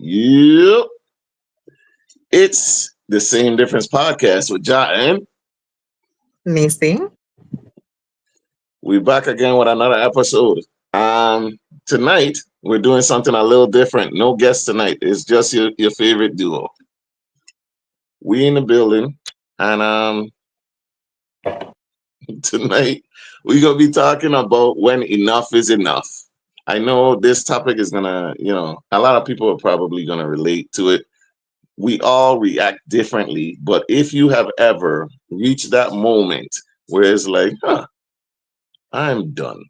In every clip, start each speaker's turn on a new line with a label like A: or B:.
A: Yep. It's the Same Difference podcast with Jah and
B: Neci.
A: we back again with another episode. Tonight we're doing something a little different. No guest tonight. It's just your favorite duo. We in the building, and tonight we're gonna be talking about when enough is enough. I know this topic is gonna, a lot of people are probably gonna relate to it. We all react differently, but if you have ever reached that moment where it's like, I'm done.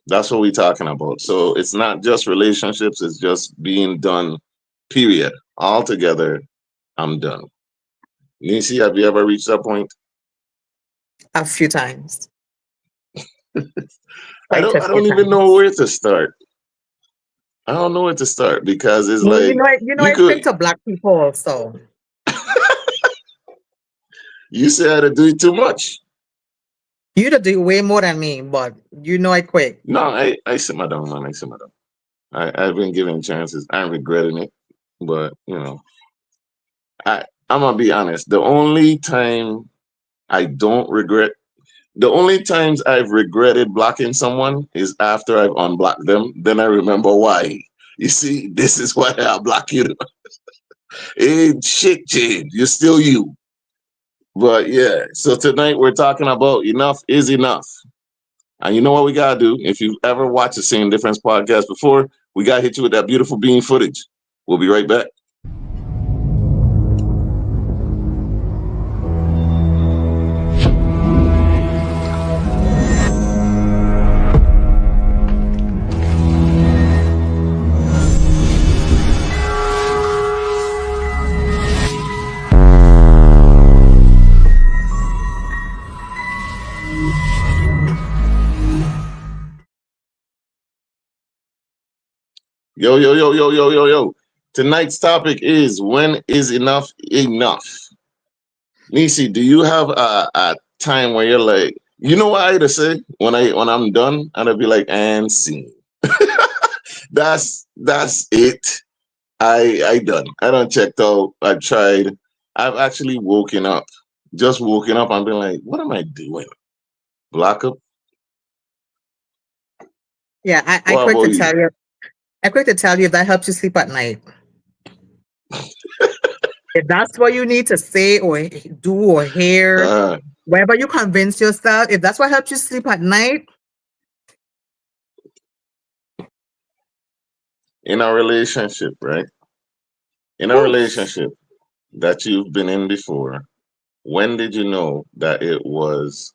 A: That's what we're talking about. So it's not just relationships, it's just being done, period. Altogether, I'm done. Nisi, have you ever reached that point?
B: A few times.
A: I
B: Quite
A: don't
B: a
A: I
B: few
A: don't even know
B: times.
A: where to start. I don't know where to start because it's
B: You
A: like
B: know,
A: you
B: I
A: could
B: speak to black people also.
A: you say I had to do it too much.
B: You to do way more than me, but I quick.
A: No, I simmer down, man. I simmer down. I've been given chances. I'm regretting it. But I'm gonna be honest. The only times I've regretted blocking someone is after I've unblocked them. Then I remember why. You see, this is why I block you. Hey, shit, Jade, you're still you. But yeah, so tonight we're talking about enough is enough. And you know what we gotta do? If you've ever watched the Same Difference podcast before, we gotta hit you with that beautiful bean footage. We'll be right back. Yo, yo, yo, yo, yo, yo, yo. Tonight's topic is when is enough enough? Nisi, do you have a time where you're like, you know what I had to say when I'm done, and I'll be like, and scene. That's it. I done. I done checked out. I tried. I've actually woken up and been like, what am I doing? Block up.
B: Yeah, I
A: What
B: quick
A: about
B: to
A: you?
B: tell you. I quick to tell you if that helps you sleep at night. If that's what you need to say or do or hear,
A: Uh,
B: wherever you convince yourself, if that's what helps you sleep at night,
A: in a relationship, right? In a
B: whew,
A: relationship that you've been in before, when did you know that it was?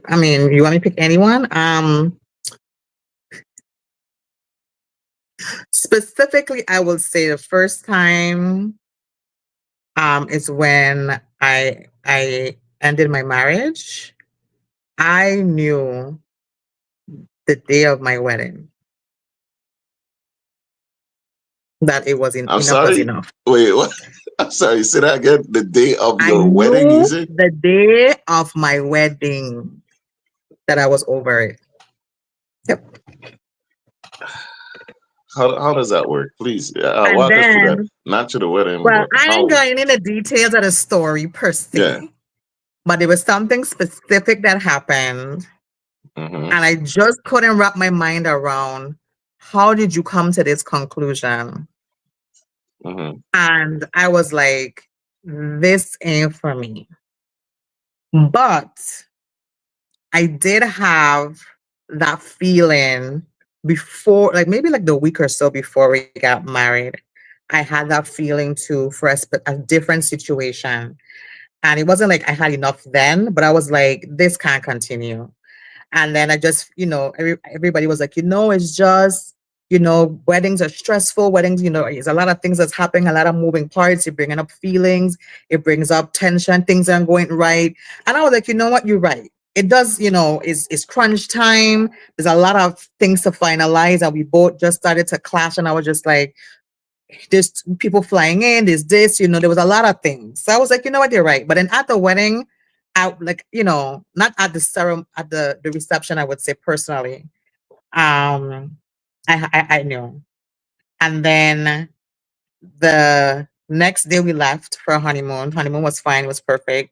B: I mean, you want me to pick anyone? Specifically, I will say the first time is when I ended my marriage. I knew the day of my wedding that
A: I'm
B: enough was
A: sorry.
B: enough.
A: Wait, what? I'm sorry. Say that again. The day of
B: I
A: your wedding, you
B: knew
A: say?
B: the day of my wedding that I was over it. Yep.
A: How does that work? Please
B: And
A: walk us through that.
B: then,
A: Not to the wedding,
B: well,
A: but
B: I ain't
A: how?
B: going into the details of the story per
A: Yeah.
B: se, but there was something specific that happened,
A: Hmm.
B: and I just couldn't wrap my mind around how did you come to this conclusion?
A: Hmm.
B: And I was like, this ain't for me. But I did have that feeling before, like maybe like the week or so before we got married. I had that feeling too for a different situation. And it wasn't like I had enough then, but I was like, this can't continue. And then I just, everybody was like, it's just, weddings are stressful. Weddings, there's a lot of things that's happening, a lot of moving parts. You're bringing up feelings, it brings up tension, things aren't going right. And I was like, you know what, you're right. It does, it's crunch time. There's a lot of things to finalize, and we both just started to clash. And I was just like, there's people flying in, there's this, there was a lot of things. So I was like, you know what, you're right. But then at the wedding, not at the ceremony, at the reception, I would say personally, Um, I knew. And then the next day we left for a honeymoon. Honeymoon was fine, it was perfect.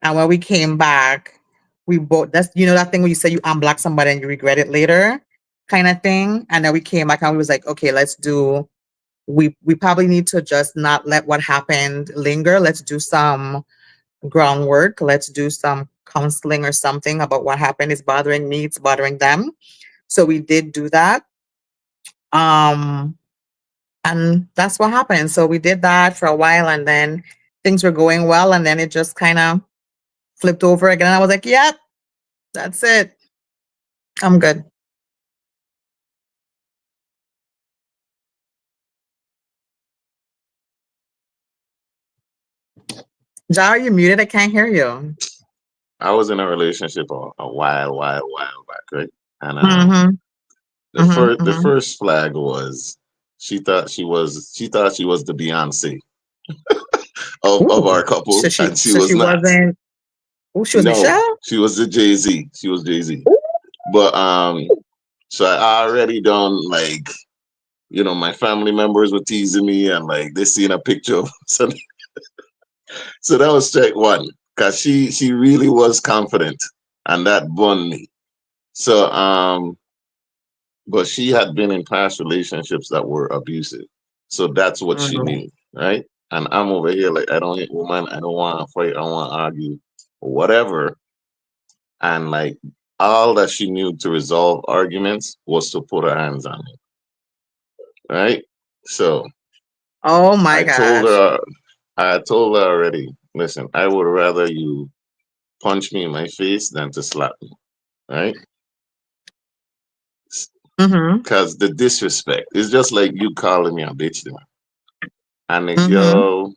B: And when we came back, we both that's that thing where you say you unblock somebody and you regret it later kind of thing. And then we came back and we was like, okay, let's do we probably need to just not let what happened linger. Let's do some groundwork. Let's do some counseling or something about what happened. It's bothering me, it's bothering them. So we did do that. Um and that's what happened. So we did that for a while and then things were going well and then it just kind of flipped over again. I was like, yep, that's it. I'm good. Ja, are you muted? I can't hear you.
A: I was in a relationship a while back, right? And
B: Mm-hmm. Mm-hmm.
A: the
B: Mm-hmm.
A: first flag was she thought she was the Beyonce of
B: Ooh.
A: our couple,
B: So
A: and she
B: she
A: was not.
B: wasn't. Oh, she was
A: No,
B: Michelle.
A: she was the Jay Z. She was Jay Z.
B: Ooh.
A: But so I already done like my family members were teasing me and like they seen a picture of so that was strike one because she really was confident and that won me. So but she had been in past relationships that were abusive. So that's what she
B: Mm.
A: knew, right? And I'm over here like I don't hit woman, I don't want to fight, I don't want to argue, whatever. And like all that she knew to resolve arguments was to put her hands on me, right? So
B: Oh my
A: I told
B: gosh.
A: her, I told her already, listen, I would rather you punch me in my face than to slap me, right?
B: Mm-hmm.
A: Because the disrespect is just like you calling me a bitch, then. And the
B: Mm-hmm.
A: girl,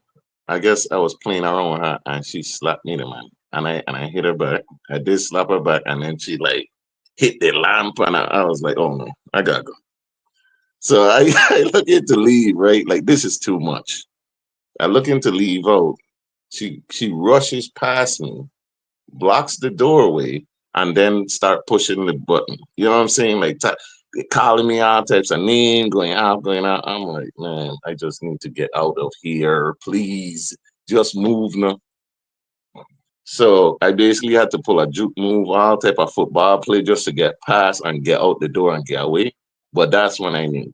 A: I guess I was playing around with her, and she slapped me, the man, and I hit her back. I did slap her back, and then she like hit the lamp, and I was like, oh no, I gotta go. So I, I looking to leave, right? Like this is too much. I looking to leave out. She rushes past me, blocks the doorway, and then start pushing the button. You know what I'm saying? Like calling me all types of names, going out, going out. I'm like, man, I just need to get out of here, please. Just move now. So I basically had to pull a juke move, all type of football play just to get past and get out the door and get away. But that's when I knew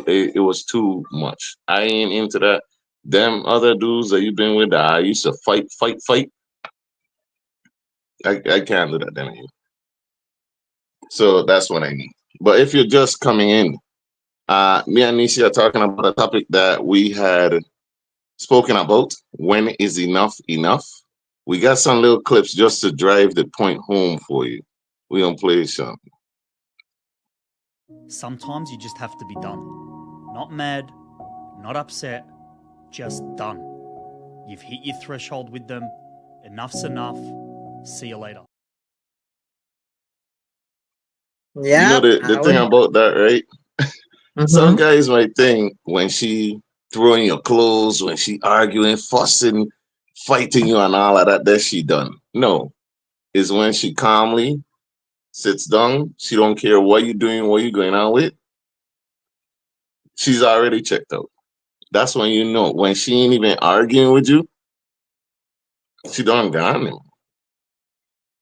A: it was too much. I ain't into that. Them other dudes that you've been with that I used to fight. I can't do that anymore. So that's what I need. But if you're just coming in, me and Nisi are talking about a topic that we had spoken about. When is enough enough? We got some little clips just to drive the point home for you. We gonna play some.
C: Sometimes you just have to be done. Not mad, not upset, just done. You've hit your threshold with them. Enough's enough. See you later.
A: You know
B: Yep.
A: the
B: I
A: thing
B: was.
A: about that, right? Some
B: Mm-hmm.
A: guys might think when she throwing your clothes, when she arguing, fussing, fighting you, and all of that, that she done. No, is when she calmly sits down. She don't care what you doing, what you going on with. She's already checked out. That's when you know when she ain't even arguing with you. She done gone. Now.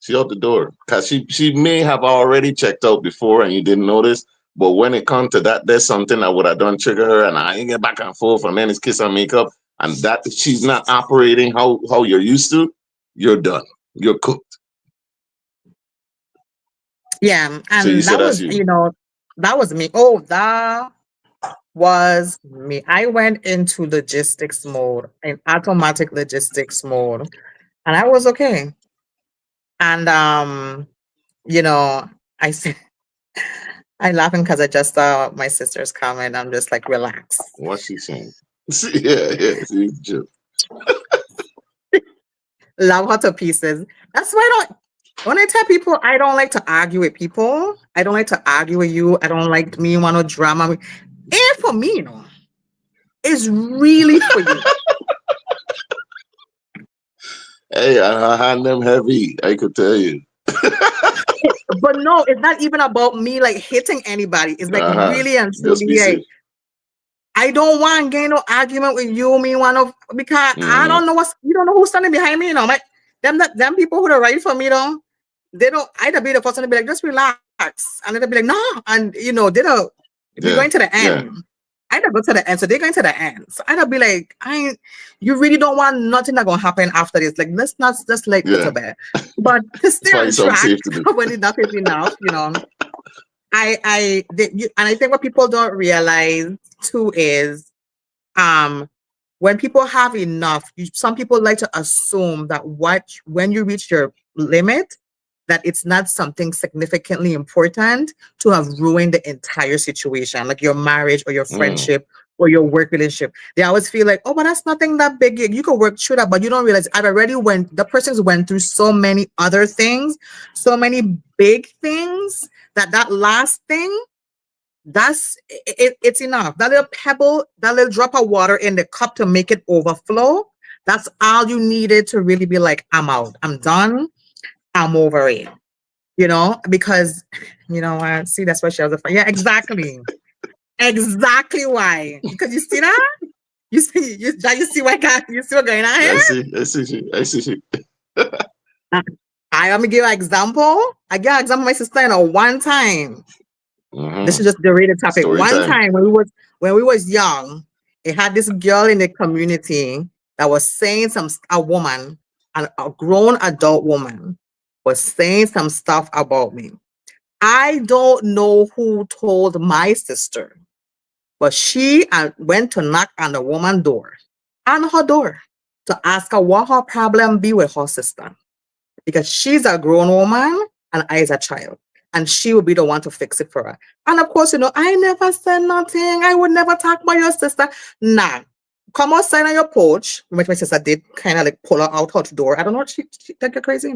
A: She out the door because she may have already checked out before and you didn't notice. But when it comes to that, there's something that would have done trigger her, and I ain't get back and forth, and then it's kiss and makeup, and that she's not operating how you're used to. You're done. You're cooked.
B: Yeah.
A: So you
B: And
A: said
B: that
A: that's
B: was,
A: you.
B: that was me. Oh, that was me. I went into logistics mode, in automatic logistics mode, and I was okay. And you know, I s- I laughing because I just saw my sister's comment. I'm just like, relax.
A: What's she saying? Yeah. See, just,
B: Love her to pieces. That's why I don't. When I tell people I don't like to argue with people, I don't like to argue with you. I don't like me want no drama. And for me, it's really for you.
A: hey, I hand them heavy. I could tell you.
B: But no, it's not even about me like hitting anybody. It's like
A: Uh-huh.
B: really and
A: Just be
B: truly like
A: safe.
B: I don't want to get no argument with you, me one of because I
A: Mm-hmm.
B: don't know what's you don't know who's standing behind me, you know. Like them people who are right for me though, they don't either be the first one to be like, just relax. And then they'll be like, no, and you know, they don't we're
A: Yeah.
B: going to the
A: Yeah.
B: end. I don't go to the end, so they're going to the end. So I don't be like, you really don't want nothing that gonna happen after this. Like, let's not just like put
A: Yeah.
B: to bed. But to stay on
A: Find something
B: track
A: safe to do.
B: when enough is enough, you know. And I think what people don't realize too is um when people have enough, some people like to assume that when you reach your limit, that it's not something significantly important to have ruined the entire situation, like your marriage or your
A: Mm.
B: friendship or your work relationship. They always feel like, oh, but that's nothing that big. You can work through that, but you don't realize I've already the person's went through so many other things, so many big things that last thing it's enough. That little pebble, that little drop of water in the cup to make it overflow. That's all you needed to really be like, I'm out. I'm done. I'm over it. You know, because you know what? See, that's why she was a yeah, exactly. Exactly why. Because you see that? You see what you see what going on
A: I
B: here?
A: see. I see. I see.
B: I am gonna give an example. I give an example of my sister, you know, one time. This
A: Mm-hmm.
B: is just the rated topic.
A: Story
B: One
A: time.
B: time when we was young, it had this girl in the community that was saying a woman, a grown adult woman, was saying some stuff about me. I don't know who told my sister, but she went to knock on the woman's door, on her door, to ask her what her problem be with her sister because she's a grown woman and I is a child. And she will be the one to fix it for her. And of course, you know, I never said nothing. I would never talk about your sister. Nah. Come outside on your porch, which my sister did kind of like pull her out her door. I don't know, she think you're crazy.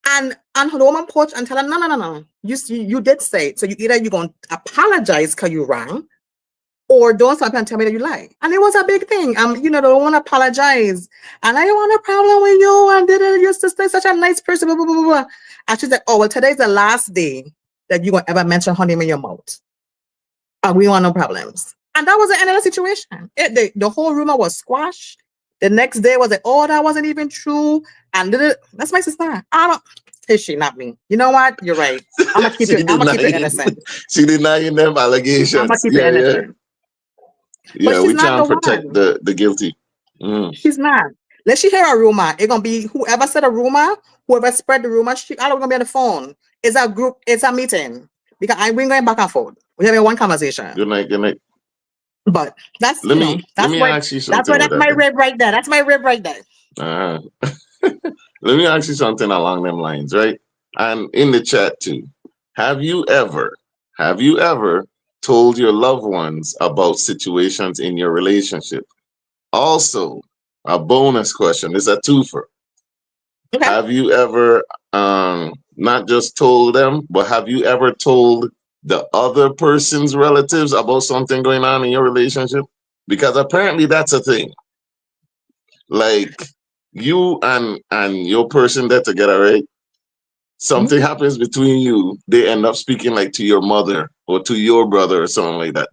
B: And on her woman porch and tell her, no. You did say it. So you're going to apologize because you rang, or don't stop and tell me that you lie. And it was a big thing. You know, they don't want to apologize. And I don't want a problem with you. And your sister is such a nice person. Blah, blah, blah, blah. And she's like, oh, well, today's the last day that you're going to ever mention her name in your mouth. And we want no problems. And that was the end of the situation. The whole rumor was squashed. The next day was like, oh, that wasn't even true. And that's my sister. I don't. Is she, not me? You know what? You're right. I'm gonna keep
A: she
B: it. I'm gonna keep it
A: denying.
B: innocent.
A: She denying them
B: I'm gonna
A: allegations.
B: keep it
A: Yeah. Yeah.
B: innocent. But
A: Yeah.
B: she's
A: We
B: not
A: try
B: the
A: and protect
B: one.
A: the guilty. Mm.
B: She's not. Let she hear a rumor. It's gonna be whoever said a rumor, whoever spread the rumor. All gonna be on the phone. It's a group. It's a meeting because we going back and forth. We having one conversation.
A: Good night. Good night.
B: But that's
A: Let me let
B: that's
A: me
B: why
A: ask you something with
B: that's
A: that
B: my
A: then.
B: rib right there. That's my rib right there.
A: Uh, let me ask you something along them lines, right? And in the chat too. Have you ever, have you ever told your loved ones about situations in your relationship? Also, a bonus question is a twofer.
B: Okay.
A: Have you ever not just told them, but have you ever told the other person's relatives about something going on in your relationship? Because apparently that's a thing. Like you and your person that together, right?
B: Mhm.
A: Something happens between you, they end up speaking like to your mother or to your brother or something like that.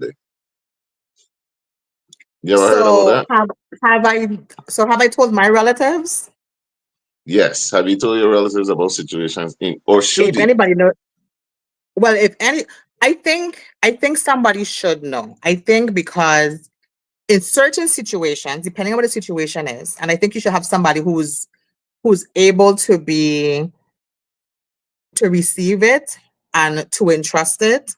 A: You ever heard about
B: So
A: that?
B: have I have I told my relatives?
A: Yes. Have you told your relatives about situations in, or should
B: If
A: you?
B: anybody knows, well, if any, I think somebody should know. I think because in certain situations, depending on what the situation is, and I think you should have somebody who's able to receive it and to entrust it.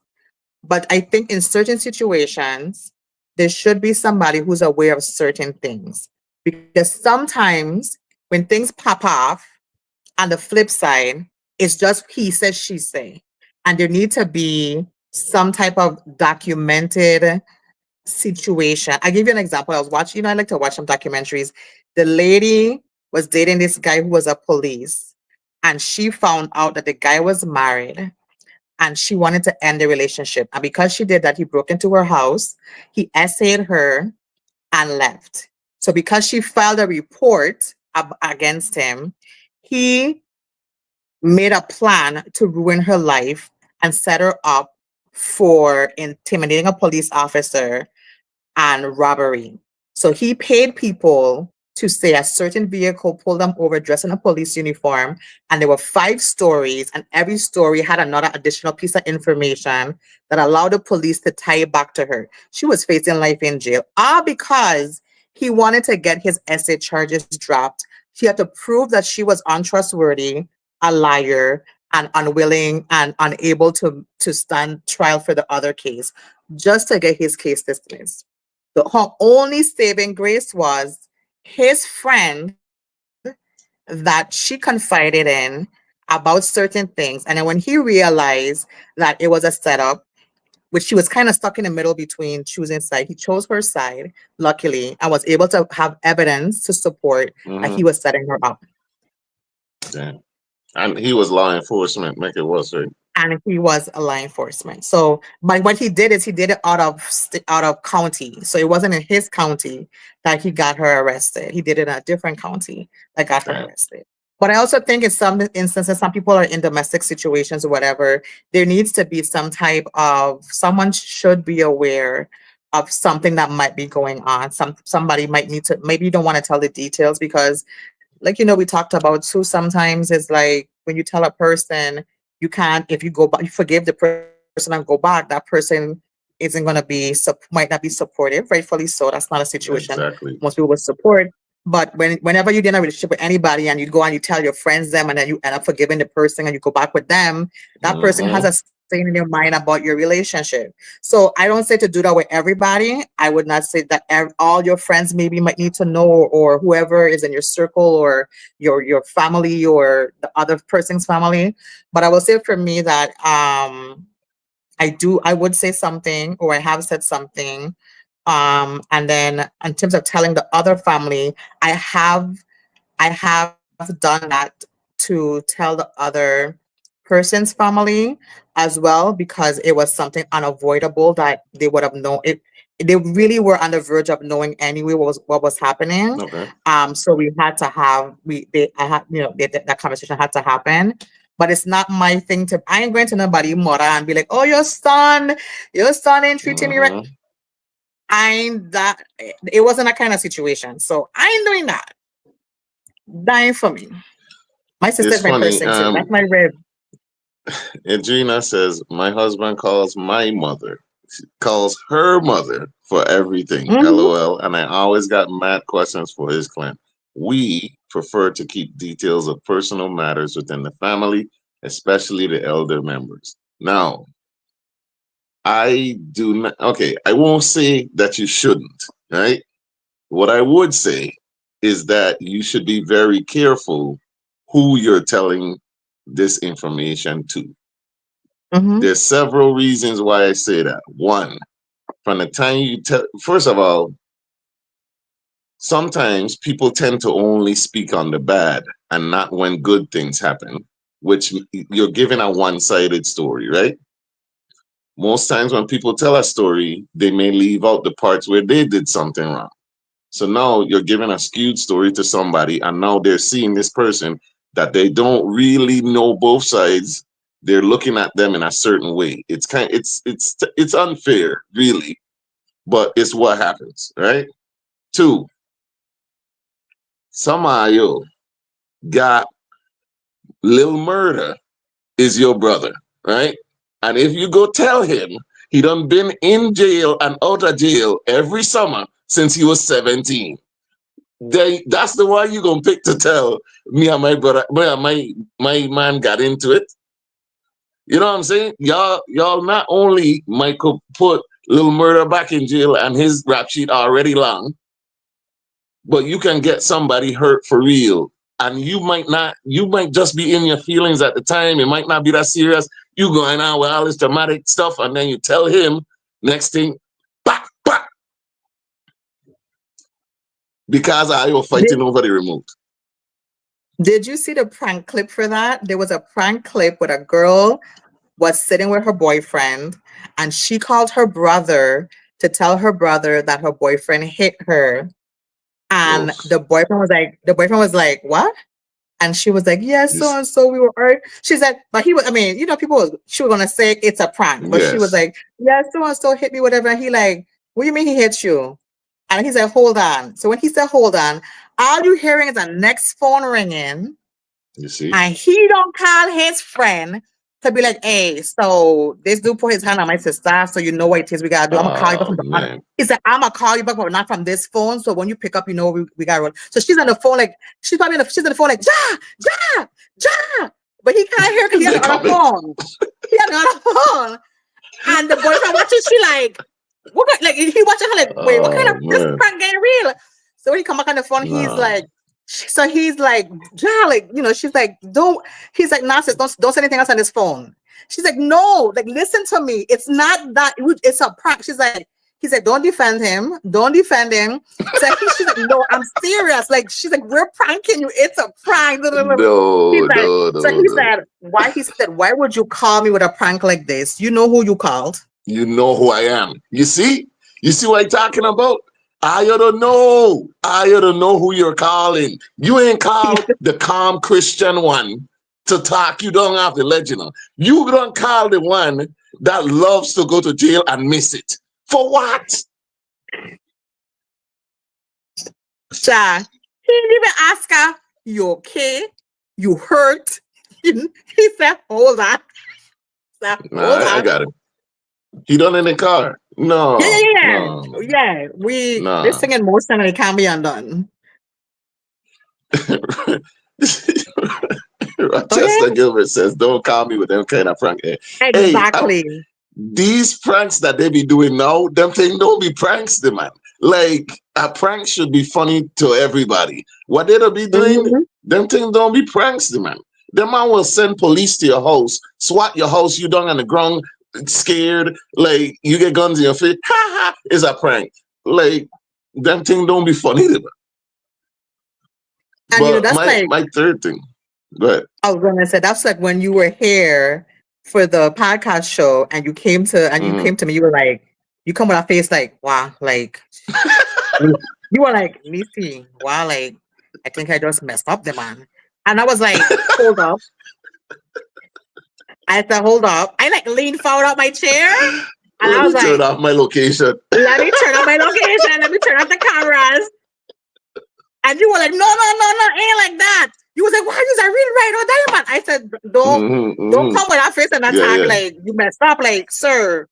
B: But I think in certain situations, there should be somebody who's aware of certain things. Because sometimes when things pop off, on the flip side, it's just he says, she say. And there need to be some type of documented situation. I give you an example. I was watching, I like to watch some documentaries. The lady was dating this guy who was a police, and she found out that the guy was married and she wanted to end the relationship. And because she did that, he broke into her house, he essayed her and left. So because she filed a report against him, he made a plan to ruin her life and set her up for intimidating a police officer and robbery. So he paid people to say a certain vehicle pulled them over dressed in a police uniform. And there were 5 stories, and every story had another additional piece of information that allowed the police to tie it back to her. She was facing life in jail, all because he wanted to get his essay charges dropped. He had to prove that she was untrustworthy, a liar, and unwilling and unable to stand trial for the other case, just to get his case dismissed. Her only saving grace was his friend that she confided in about certain things. And then when he realized that it was a setup, which she was kind of stuck in the middle between choosing side, he chose her side, luckily, and was able to have evidence to support that he
A: Mm-hmm.
B: was setting her up.
A: Yeah. And he was law enforcement. Make it worse, right?
B: And he was a law enforcement. So, but what he did is he did it out of county. So it wasn't in his county that he got her arrested. He did it in a different county that got her
A: Damn.
B: arrested. But I also think in some instances, some people are in domestic situations or whatever. There needs to be some type of someone should be aware of something that might be going on. Somebody might need to, maybe you don't want to tell the details because, like, we talked about too, sometimes it's like when you tell a person you can't, if you go back, you forgive the person and go back, that person isn't going to be might not be supportive, rightfully so. That's not a situation
A: Exactly.
B: most people would support. But whenever you're in a relationship with anybody and you go and you tell your friends them and then you end up forgiving the person and you go back with them, that person has
A: Mm-hmm.
B: a saying in their mind about your relationship. So I don't say to do that with everybody. I would not say that all your friends maybe might need to know, or whoever is in your circle, or your family, or the other person's family. But I will say for me that I would say something, or I have said something. And then in terms of telling the other family, I have I have done that to tell the other person's family as well, because it was something unavoidable that they would have known it. They really were on the verge of knowing anyway what was happening.
A: Okay.
B: So we had to have I had that conversation had to happen. But it's not my thing to. I ain't going to nobody mother and be like, "Oh, your son ain't treating me right."
A: Mm-hmm.
B: I ain't that. It wasn't that kind of situation, so I ain't doing that. Dying for me. My
A: It's
B: sister's my
A: funny.
B: person too. That's my rib.
A: Adrena says my husband calls my mother, calls her mother for everything.
B: Mhm.
A: LOL. And I always got mad questions for his clan. We prefer to keep details of personal matters within the family, especially the elder members. Now, I do not. Okay, I won't say that you shouldn't. Right. What I would say is that you should be very careful who you're telling this information to.
B: Mhm.
A: There's several reasons why I say that. One, from the time you tell, first of all, sometimes people tend to only speak on the bad and not when good things happen, which you're giving a one sided story, right? Most times when people tell a story, they may leave out the parts where they did something wrong. So now you're giving a skewed story to somebody, and now they're seeing this person that they don't really know both sides. They're looking at them in a certain way. It's unfair, really, but it's what happens, right? Two, somehow got Lil Murder is your brother, right? And if you go tell him he done been in jail and out of jail every summer since he was 17. That's the one you gonna pick to tell me and my brother, my man got into it. You know what I'm saying? Y'all not only might could put Little Murder back in jail and his rap sheet already long, but you can get somebody hurt for real. And you might just be in your feelings at the time. It might not be that serious. You going on with all this dramatic stuff, and then you tell him next thing, back, back, because I you
B: Did,
A: fighting over the remote.
B: did you see the prank clip for that? There was a prank clip with a girl was sitting with her boyfriend, and she called her brother to tell her brother that her boyfriend hit her. And
A: Gross.
B: the boyfriend was like, "What?" And she was like, yes, so
A: Yes.
B: and so we were she said, but he was, I mean, she was gonna say it's a prank, but she was
A: Yes.
B: like, yeah, so and so hit me, whatever. And he like, what do you mean he hit you? And he said, hold on. So when he said hold on, all you hearing is the next phone ringing,
A: You see?
B: and he don't call his friend to be like, hey, so this dude put his hand on my sister, so you know what it is we gotta do. I'm gonna call you back
A: Oh
B: from the other.
A: man.
B: He said, I'm gonna call you back, but not from this phone. So when you pick up, you know we gotta run. So she's on the phone, like she's on the phone, like Ja, but he can't hear because he on
A: They
B: the other
A: coming.
B: phone. He on the other phone, and the boyfriend watching. She like, like he watching her like, wait, what kind
A: Oh
B: of this
A: man.
B: prank getting real? So when he come back on the phone, he's
A: No.
B: like. So he's like, Ja, like, she's like, don't, he's like, nah, sis, don't say anything else on this phone. She's like, no, like, listen to me. It's not that, it's a prank. He's like, don't defend him. Don't defend him. So she's like, no, I'm serious. Like, she's like, we're pranking you. It's a prank. He's
A: No,
B: like,
A: no,
B: so
A: no,
B: he
A: no.
B: said, why would you call me with a prank like this? You know who you called.
A: You know who I am. You see? You see what I'm talking about? I ought to know. I ought to know who you're calling. You ain't called the calm Christian one to talk you down after legend. You don't call the one that loves to go to jail and miss it. For what?
B: Ja, he didn't even ask her, you okay? You hurt? He said, hold on. Hold
A: I
B: on.
A: got it. He done in the car.
B: Yeah,
A: No,
B: yeah, yeah.
A: no,
B: Yeah, this
A: no.
B: thing in motion and it can't be undone. Okay?
A: Rochester Gilbert says, don't call me with them kind of prank. Hey,
B: Exactly.
A: these pranks that they be doing now, them things don't be pranks, the man. Like, a prank should be funny to everybody. What they'll be doing,
B: Mhm.
A: them things don't be pranks, the man. The man will send police to your house, swat your house, you down on the ground, scared, like you get guns in your face. Ha ha, it's a prank. Like, them things don't be funny, the man.
B: And
A: But
B: that's like,
A: my third thing, go ahead.
B: I was gonna say, that's like when you were here for the podcast show and you
A: Mhm.
B: came to me, you were like, you come with a face like, wow, like, you were like, Nisi, wow, like, I think I just messed up the man. And I was like, hold up. I said, hold up. I like leaned forward out my chair and
A: Let
B: I was
A: me turn
B: like,
A: off my location.
B: let me turn on my location, let me turn off the cameras. And you were like, no, ain't like that. You was like, why is I really right on Diamond? I said,
A: Hmm,
B: don't
A: hmm.
B: come with that face and
A: Yeah,
B: attack
A: yeah,
B: like you messed up. Like, sir,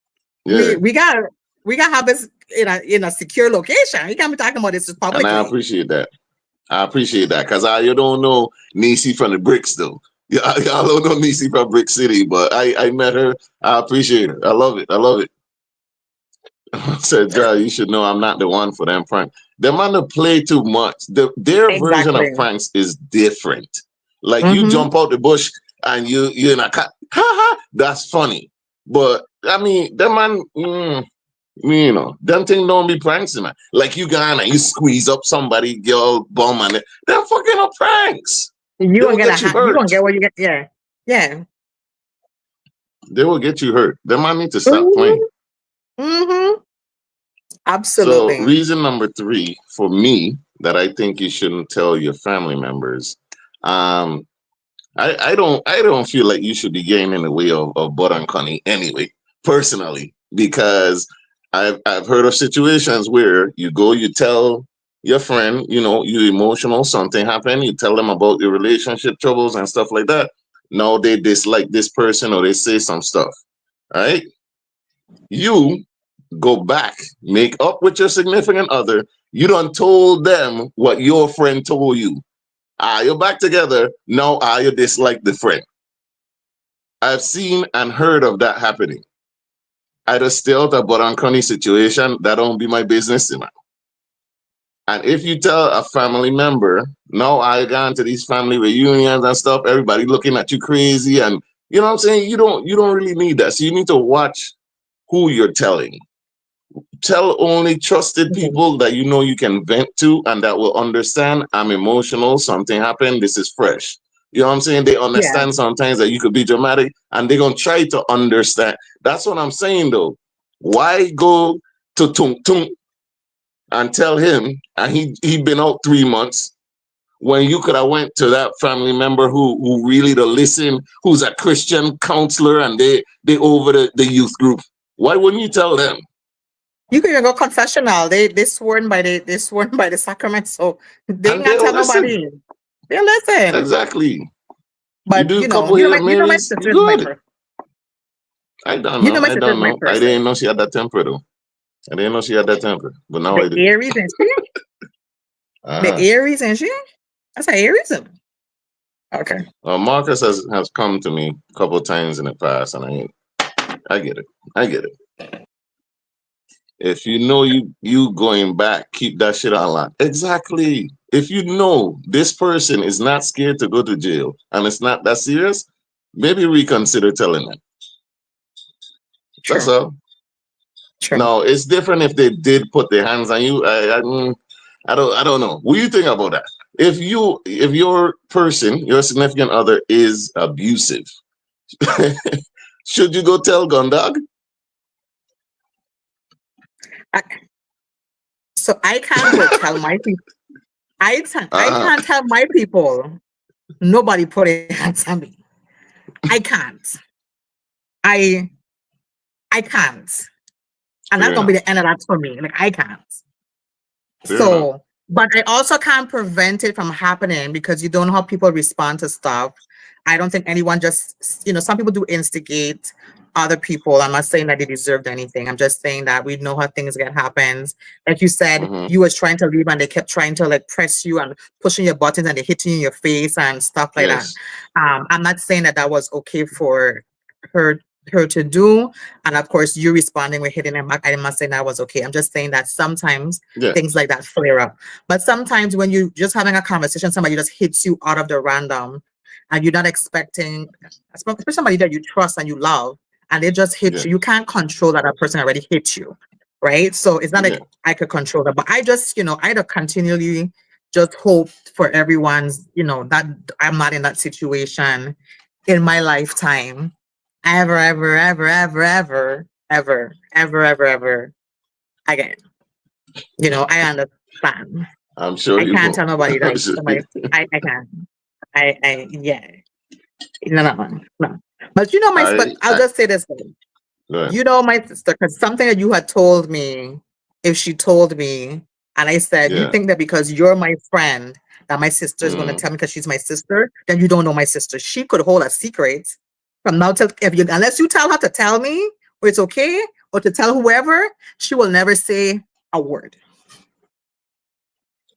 A: yeah.
B: we gotta have this in a secure location. You can't be talking about this
A: And I
B: publicly.
A: appreciate that. I appreciate that because you don't know Nisi from the bricks though. Y'all don't know Nisi from Brick City, but I met her. I appreciate her. I love it. I love it. I said, Joe, you should know I'm not the one for them prank. Them man to play too much. Their version of
B: Exactly.
A: pranks is different. Like you
B: Mm-hmm.
A: jump out the bush and you in a car. Ha ha, that's funny. But I mean, them man, them things don't be pranks, man. Like you gone and you squeeze up somebody, girl, bum, and they're fucking up pranks.
B: You
A: They
B: gonna
A: will
B: get
A: get you
B: you
A: hurt.
B: gonna get what you get. Yeah. Yeah.
A: They will get you hurt. Them man need to stop
B: Mm-hmm.
A: playing.
B: Mm-hmm.
A: So
B: Absolutely.
A: reason number 3 for me that I think you shouldn't tell your family members. Um, I don't feel like you should be getting in the way of butter and honey anyway, personally, because I've heard of situations where you tell your friend, you emotional, something happened, you tell them about your relationship troubles and stuff like that. Now they dislike this person or they say some stuff, right? You go back, make up with your significant other. You done told them what your friend told you. You're back together. Now you dislike the friend. I've seen and heard of that happening. I just stay out of Boranconi situation. That don't be my business, man. And if you tell a family member, no, I gone to these family reunions and stuff, everybody looking at you crazy, and you know what I'm saying? You don't really need that. So you need to watch who you're telling. Tell only trusted
B: Mhm.
A: people that you know you can vent to and that will understand. I'm emotional, something happened, this is fresh. You know what I'm saying? They
B: Yeah.
A: understand sometimes that you could be dramatic and they're gonna try to understand. That's what I'm saying though. Why go to Tung Tung and tell him and he been out 3 months? when you could have went to that family member who really to listen, who's a Christian counselor, and they over the youth group. Why wouldn't you tell them?
B: You can even go confessional. They sworn by the sacrament, so they ain't
A: And
B: gonna
A: they'll
B: tell
A: listen.
B: nobody. They listen.
A: Exactly. You
B: But
A: do a couple Hail
B: my
A: Marys, you
B: sister is my
A: good.
B: person.
A: I don't
B: You know
A: know.
B: my
A: I
B: sister is
A: don't
B: my
A: know. I didn't
B: person.
A: know she had that temper though. I didn't know she had that temper. But now
B: The
A: I do.
B: Aries and she, the
A: Uh-huh.
B: Aries and she. That's an Aries. Okay.
A: Marcus has come to me a couple of times in the past, and I get it. I get it. If you know you going back, keep that shit on lock. Exactly. If you know this person is not scared to go to jail and it's not that serious, maybe reconsider telling them. That's
B: True.
A: all.
B: True.
A: Now it's different if they did put their hands on you. I don't know. What do you think about that? If your person, your significant other is abusive, should you go tell Gundog?
B: I, so I can't go tell my people. I
A: Uh-huh.
B: can't tell my people. Nobody put their hands on me. I can't. I I can't. And that's
A: Fair
B: gonna be
A: enough.
B: the end of that for me. Like I can't.
A: Fair enough.
B: So, but I also can't prevent it from happening because you don't know how people respond to stuff. I don't think anyone just, some people do instigate other people. I'm not saying that they deserved anything. I'm just saying that we know how things get happens. Like you said,
A: Hmm.
B: you was trying to leave and they kept trying to like press you and pushing your buttons and they hitting you in your face and stuff like that.
A: Yes.
B: I'm not saying that that was okay for her her to do. And of course, you responding with hitting him back. I'm not saying that was okay. I'm just saying that sometimes
A: Yeah.
B: things like that flare up. But sometimes when you just having a conversation, somebody just hits you out of the random and you're not expecting, especially somebody that you trust and you love, and they just hit
A: Yeah.
B: you. You can't control that person already hit you, right? So it's not
A: Yeah.
B: like I could control that. But I just, I had continually just hope for everyone's, that I'm not in that situation in my lifetime. Ever, ever, ever, ever, ever, ever, ever, ever, ever again. I understand.
A: I'm sure
B: I
A: you
B: can't
A: won't.
B: tell nobody
A: I'm
B: that
A: sure
B: somebody. I can't. Yeah. No, no, no, no. But but I'll
A: I
B: just say this though.
A: go ahead.
B: My sister, because something that you had told me, if she told me, and I said, you
A: Yeah.
B: think that because you're my friend, that my sister is going to
A: Mm.
B: tell me because she's my sister, then you don't know my sister. She could hold a secret from now till if you unless you tell her to tell me, or it's okay, or to tell whoever, she will never say a word.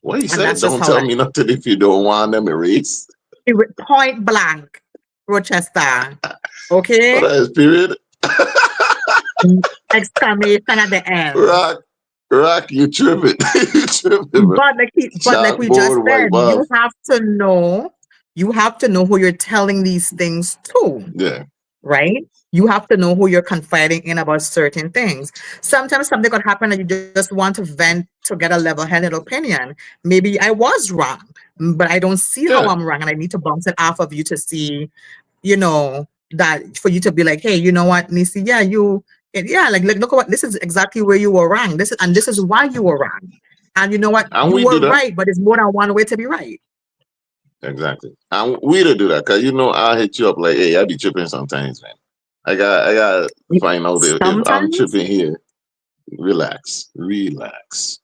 A: What you
B: And
A: say?
B: that's just
A: Don't
B: how
A: tell
B: I
A: me nothing if you don't want them erased.
B: point blank, Rochester.
A: What
B: Okay?
A: is period?
B: Exclamation at the end.
A: Rock, rock, you tripping. You tripping, bro.
B: But like we just
A: Chalkboard,
B: said,
A: wipe off.
B: you have to know who you're telling these things to,
A: Yeah.
B: right? You have to know who you're confiding in about certain things. Sometimes something could happen and you just want to vent to get a level-headed opinion. Maybe I was wrong, but I don't see how
A: Yeah.
B: I'm wrong, and I need to bounce it off of you to see, that for you to be like, hey, you know what, Nisi, yeah, like look at what this is exactly where you were wrong. This is why you were wrong. And you know what?
A: And
B: You
A: we do
B: were
A: that.
B: right, but it's more than one way to be right.
A: Exactly. And we to do that. Cause I'll hit you up like, hey, I be tripping sometimes, man. I gotta find out if I'm
B: Sometimes
A: tripping here. Relax. Relax.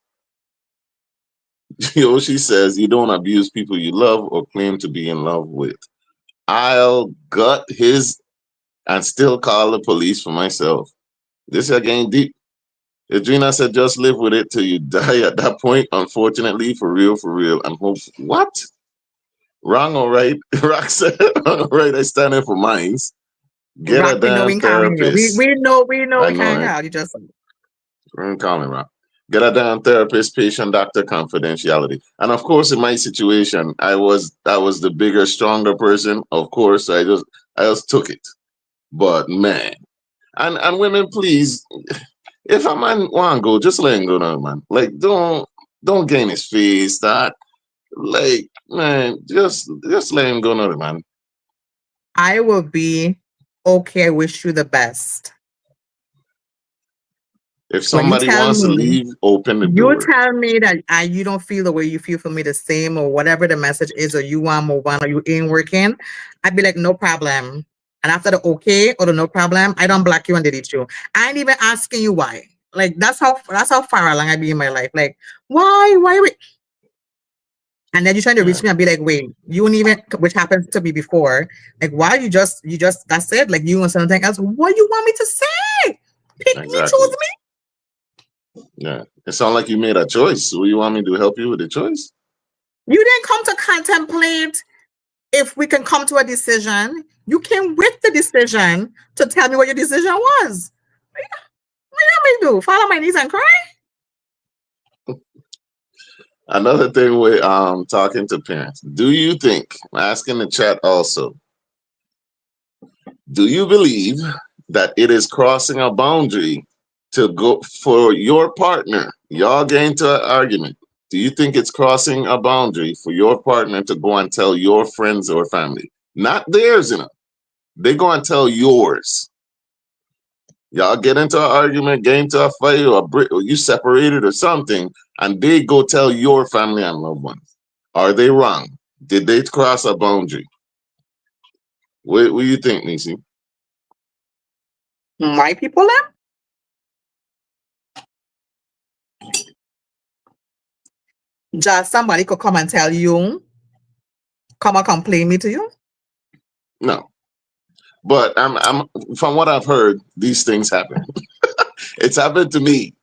A: She says you don't abuse people you love or claim to be in love with. I'll gut his and still call the police for myself. This is getting deep. Adrena said, just live with it till you die at that point. Unfortunately, for real, and hope. What? Wrong or right? Rock said, wrong or right, I stand in for mines. Get a
B: Rock, we know we
A: damn
B: can call you. We
A: therapist.
B: we know we know
A: I
B: we
A: know,
B: can't
A: right?
B: call you. Just
A: Call me, Rock. Get a damn therapist, patient, doctor, confidentiality. And of course, in my situation, I was the bigger, stronger person. Of course, I just took it. But man, and women, please, if a man want to go, just let him go now, man. Like, don't gain his face. That like, man, just let him go now, man.
B: I will be okay. I wish you the best.
A: If
B: When
A: somebody wants to leave, open the
B: you
A: door.
B: tell me that you don't feel the way you feel for me the same or whatever the message is, or you want more one or you ain't working, I'd be like, no problem. And after the okay or the no problem, I don't block you and delete you. I ain't even asking you why. Like that's how far along I be in my life. Like, why we and then you're trying to
A: Yeah,
B: reach me and be like, wait, you wouldn't even, which happened to me before. Like, why you just that's it? Like you want something else. What you want me to say? Pick me, choose
A: exactly. Yeah. It sounds like you made a choice. So you want me to help you with the choice?
B: me. You didn't come to contemplate if we can come to a decision. You came with the decision to tell me what your decision was. What you want me to do? Fall on my knees and cry?
A: Another thing with talking to parents. Do you think, I'm asking the chat also, do you believe that it is crossing a boundary to go for your partner? Y'all get into an argument. Do you think it's crossing a boundary for your partner to go and tell your friends or family? Not theirs, you know. They go and tell yours. Y'all get into an argument, get into a fight, or you separated or something, and they go tell your family and loved ones. Are they wrong? Did they cross a boundary? What do you think, Nisi?
B: My people them? Just somebody could come and tell you, come and complain me to you.
A: No. But I'm from what I've heard, these things happen. It's happened to me.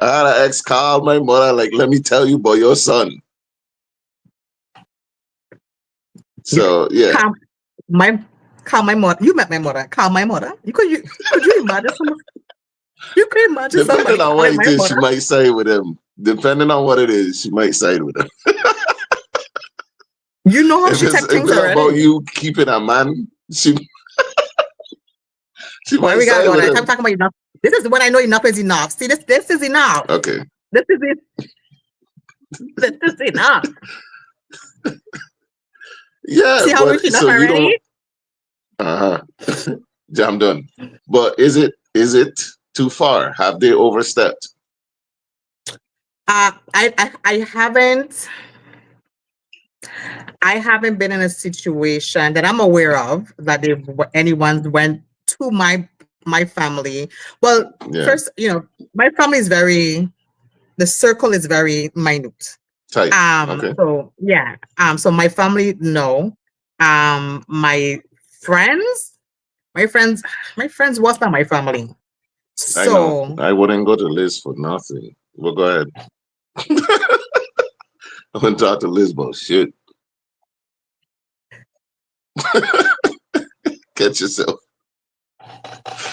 A: I had an ex call my mother, like, let me tell you about your son.
B: You
A: So yeah,
B: come my call my mother. You met my mother. Call my mother. Could you imagine somebody? You could imagine somebody
A: depending on what
B: calling
A: it
B: my
A: is, she
B: mother.
A: might side with him. Depending on what it is, she might side with him.
B: You know how
A: If
B: she
A: it's
B: take
A: if
B: things
A: it's about
B: already.
A: you keeping a man, she
B: Why
A: might
B: we gotta
A: side
B: go
A: with
B: there? I'm
A: him.
B: talking about enough. This is when I know enough is enough. See, this is enough.
A: Okay.
B: This is it. This is enough.
A: Yeah,
B: See how
A: but
B: rich enough
A: so you don't
B: already?
A: uh-huh. I'm done. But is it too far? Have they overstepped?
B: I haven't been in a situation that I'm aware of that anyone went to my family. Well,
A: Yeah.
B: first, my family is the circle is very minute.
A: Tight. Okay.
B: So yeah. So my family, no. My friends, my friends, my friends was not my family.
A: I know.
B: So
A: I wouldn't go to Liz for nothing. Well, go ahead. I wouldn't talk to Liz about shit. Catch yourself.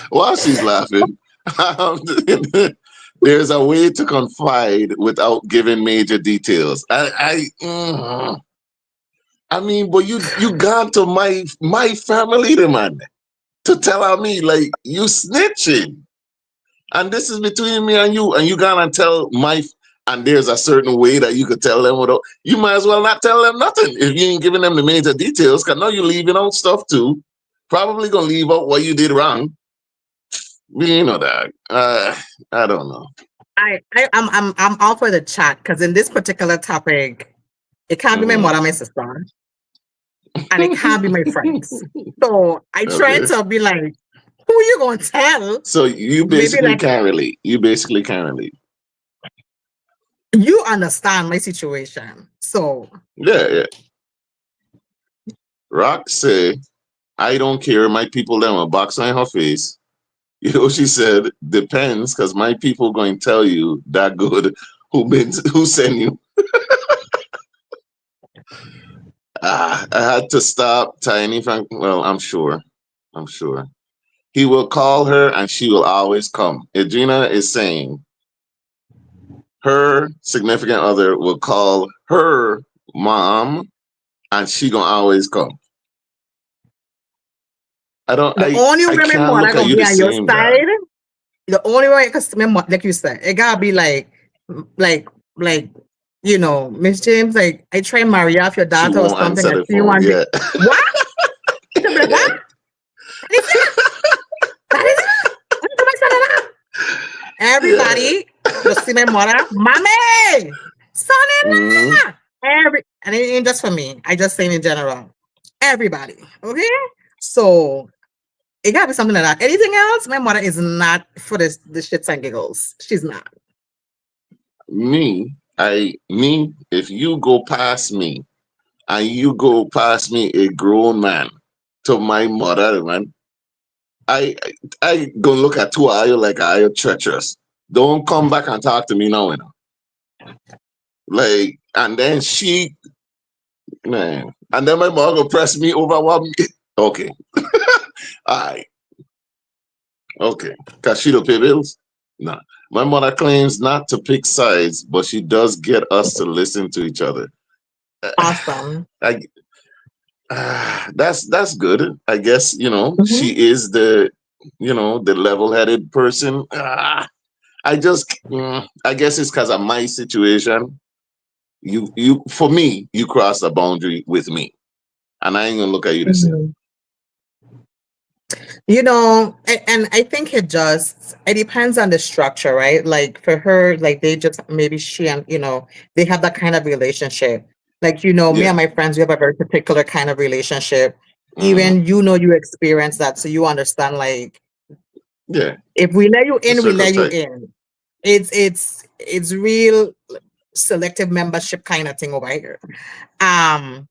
A: While she's laughing, um, there's a way to confide without giving major details. I mean, but you gone to my family, the man, to tell on me like you snitching, and this is between me and you gonna tell and there's a certain way that you could tell them without. You might as well not tell them nothing if you ain't giving them the major details. Cause now you're leaving out stuff too. Probably gonna leave out what you did wrong. You know that. I don't know.
B: I'm all for the chat because in this particular topic, it can't be my
A: Hmm.
B: mother, my sister, and it can't be my friends. So I try
A: Okay.
B: to be like, who you gonna tell?
A: So you
B: Maybe
A: basically
B: like
A: can't relate. You basically can't relate.
B: you understand my situation. So
A: Yeah, yeah. Rock say, I don't care. My people them a box on her face. You know, she said, depends, because my people going to tell you that good who sent you. I had to stop Tiny Frank. Well, I'm sure. I'm sure. He will call her and she will always come. Adrena is saying her significant other will call her mom and she gonna always come. I don't
B: the only
A: I
B: way my
A: can't
B: mother
A: look at
B: gonna
A: you
B: be
A: the
B: on your
A: same, dog.
B: side, the only way, because like you said, it gotta be like, like, Miss James, like, I try marry you off your
A: She
B: daughter or
A: won't
B: something.
A: answer
B: I
A: the
B: see you
A: phone.
B: one day.
A: Yeah.
B: What? She'll be like, what?
A: Yeah.
B: That is it? That is it? What did my son do? Everybody, just see my mother, mommy,
A: Hmm.
B: son-in-law. And it ain't just for me. I just saying in general. Everybody. Okay. So it gotta be something like that. Anything else? My mother is not for this the shits and giggles. She's not.
A: If you go past me and you go past me, a grown man, to my mother, man, I gonna look at two of you like I you treacherous. Don't come back and talk to me now, you know. Like, and then she, man, and then my mother go press me over one. Okay, all right, okay, cause she don't pay bills. Nah, my mother claims not to pick sides, but she does get us to listen to each other.
B: Awesome.
A: I that's good. I guess
B: Mhm.
A: she is the the level-headed person. I guess it's because of my situation. You for me, you cross a boundary with me, and I ain't gonna look at you the same.
B: Mhm. And I think it depends on the structure, right? Like for her, like they just maybe she and they have that kind of relationship. Like, me
A: Yeah.
B: and my friends, we have a very particular kind of relationship.
A: Hmm.
B: Even you experience that, so you understand. Like,
A: Yeah.
B: if we let you
A: The
B: in, we
A: circle
B: let you
A: tight.
B: in. It's real selective membership kind of thing over here. Um,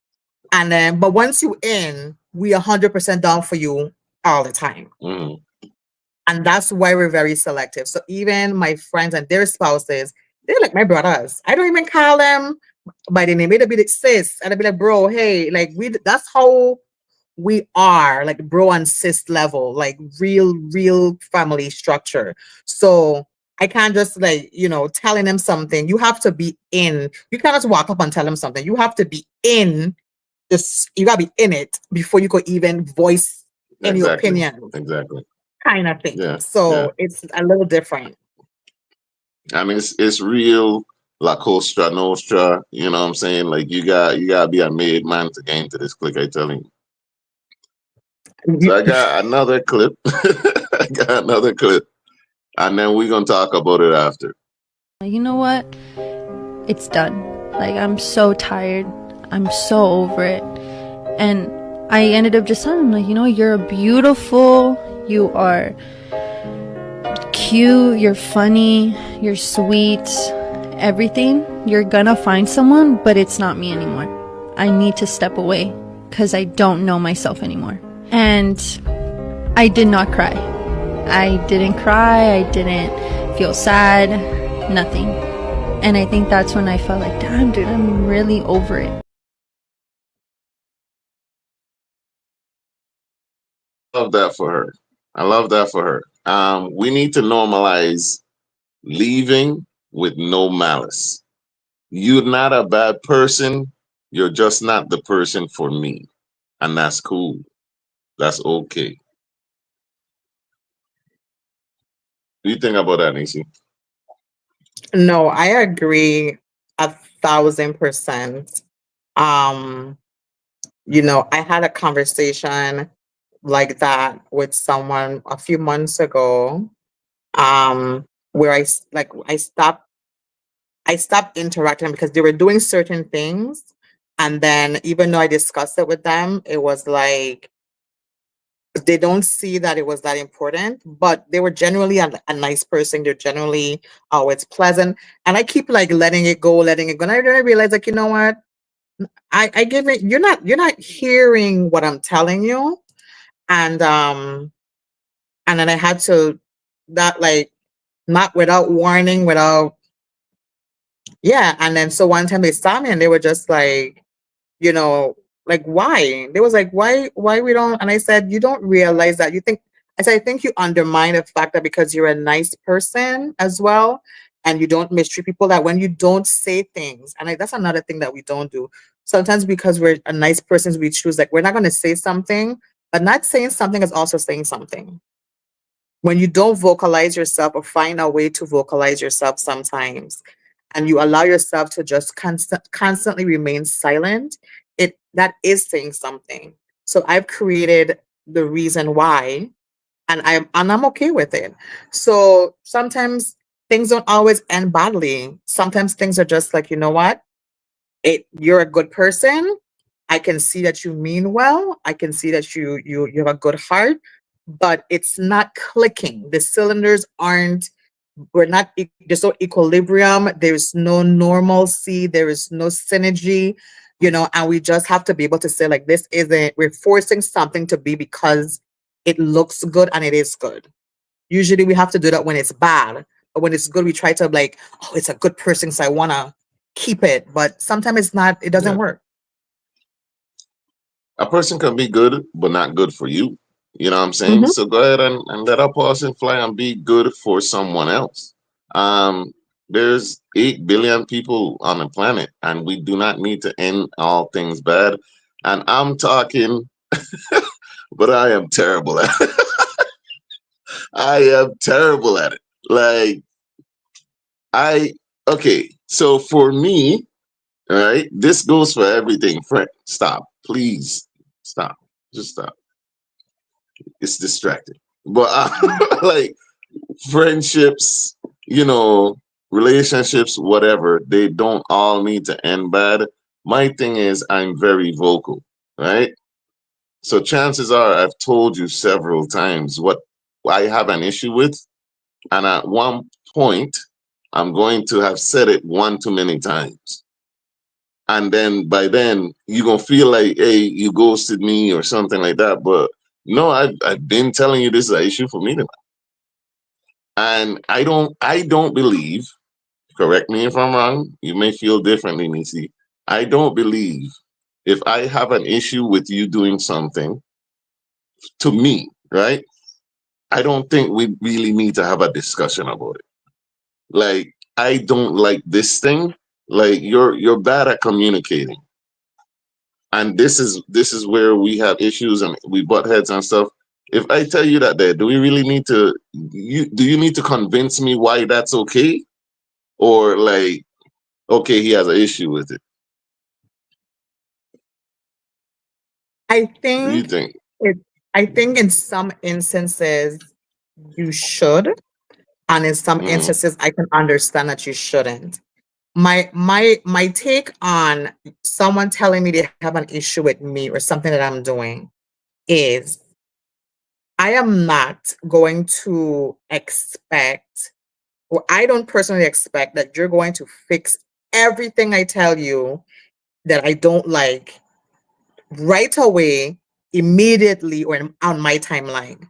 B: and then but once you in, we 100% down for you all the time.
A: Hmm.
B: And that's why we're very selective. So even my friends and their spouses, they're like my brothers. I don't even call them by the name. It'll be like sis, and I'll be like, bro, hey, like that's how we are, like bro and sis level, like real family structure. So I can't just like, telling them something. You have to be in. You can't just walk up and tell them something. You have to be in this, you gotta be in it before you could even voice any
A: Exactly.
B: opinion
A: Exactly.
B: kind of thing.
A: Yeah. Yeah.
B: So it's a little different.
A: I mean, it's real La Costa Nostra. You know what I'm saying? Like you gotta be a made man to get into this clique. I telling you. So I got another clip. I got another clip, and then we're gonna talk about it after.
D: You know what? It's done. Like, I'm so tired. I'm so over it. And I ended up just telling him, like, you're beautiful. You are cute. You're funny. You're sweet. Everything. You're gonna find someone, but it's not me anymore. I need to step away because I don't know myself anymore. And I did not cry. I didn't cry. I didn't feel sad. Nothing. And I think that's when I felt like, damn, dude, I'm really over it.
A: Love that for her. I love that for her. We need to normalize leaving with no malice. You're not a bad person. You're just not the person for me. And that's cool. That's okay. What do you think about that, Nisi?
B: No, I agree 1,000%. Um, I had a conversation like that with someone a few months ago, where I stopped interacting because they were doing certain things. And then even though I discussed it with them, it was like they don't see that it was that important, but they were generally a nice person. They're generally always pleasant. And I keep like letting it go. And I really realize, like, you know what? I give it, you're not hearing what I'm telling you. And and then I had to that like not without warning, without yeah. And then so one time they saw me and they were just like, you know, like why? They was like, why we don't? And I said, you don't realize that. I said, I think you undermine the fact that because you're a nice person as well, and you don't mistreat people, that when you don't say things, and that's another thing that we don't do. Sometimes because we're a nice person, we choose like we're not gonna say something, but not saying something is also saying something. When you don't vocalize yourself or find a way to vocalize yourself sometimes, and you allow yourself to just constantly remain silent, that is saying something. So I've created the reason why, and I'm okay with it. So sometimes things don't always end badly. Sometimes things are just like, you know what? You're a good person. I can see that you mean well. I can see that you have a good heart, but it's not clicking. The cylinders aren't we're not there's no equilibrium, there's no normalcy, there is no synergy, and we just have to be able to say like this isn't we're forcing something to be because it looks good and it is good. Usually we have to do that when it's bad, but when it's good we try to like, oh, it's a good person so I want to keep it, but sometimes it's not, it doesn't
A: Yeah.
B: work.
A: A person can be good, but not good for you. You know what I'm saying?
B: Hmm.
A: So go ahead and let a person fly and be good for someone else. Um, there's 8 billion people on the planet, and we do not need to end all things bad. And I'm talking, but I am terrible at it. I am terrible at it. Like, I, okay, so for me, all right, this goes for everything. Friend, stop. Please stop. Just stop. It's distracting. But like friendships, relationships, whatever, they don't all need to end bad. My thing is, I'm very vocal, right? So chances are I've told you several times what I have an issue with. And at one point, I'm going to have said it one too many times. And then by then, you're going to feel like, hey, you ghosted me or something like that. But no, I've been telling you this is an issue for me. And I don't believe, correct me if I'm wrong, you may feel differently, Nisi. I don't believe if I have an issue with you doing something to me, right? I don't think we really need to have a discussion about it. Like, I don't like this thing. Like, you're bad at communicating. And this is where we have issues and we butt heads and stuff. If I tell you that there, do we really need to do you need to convince me why that's okay? Or like, okay, he has an issue with it.
B: I
A: What do you
B: think
A: think?
B: it I think in some instances you should, and in some
A: Mm,
B: instances I can understand that you shouldn't. My take on someone telling me they have an issue with me or something that I'm doing is I am not going to expect, or I don't personally expect that you're going to fix everything I tell you that I don't like right away, immediately, or on my timeline,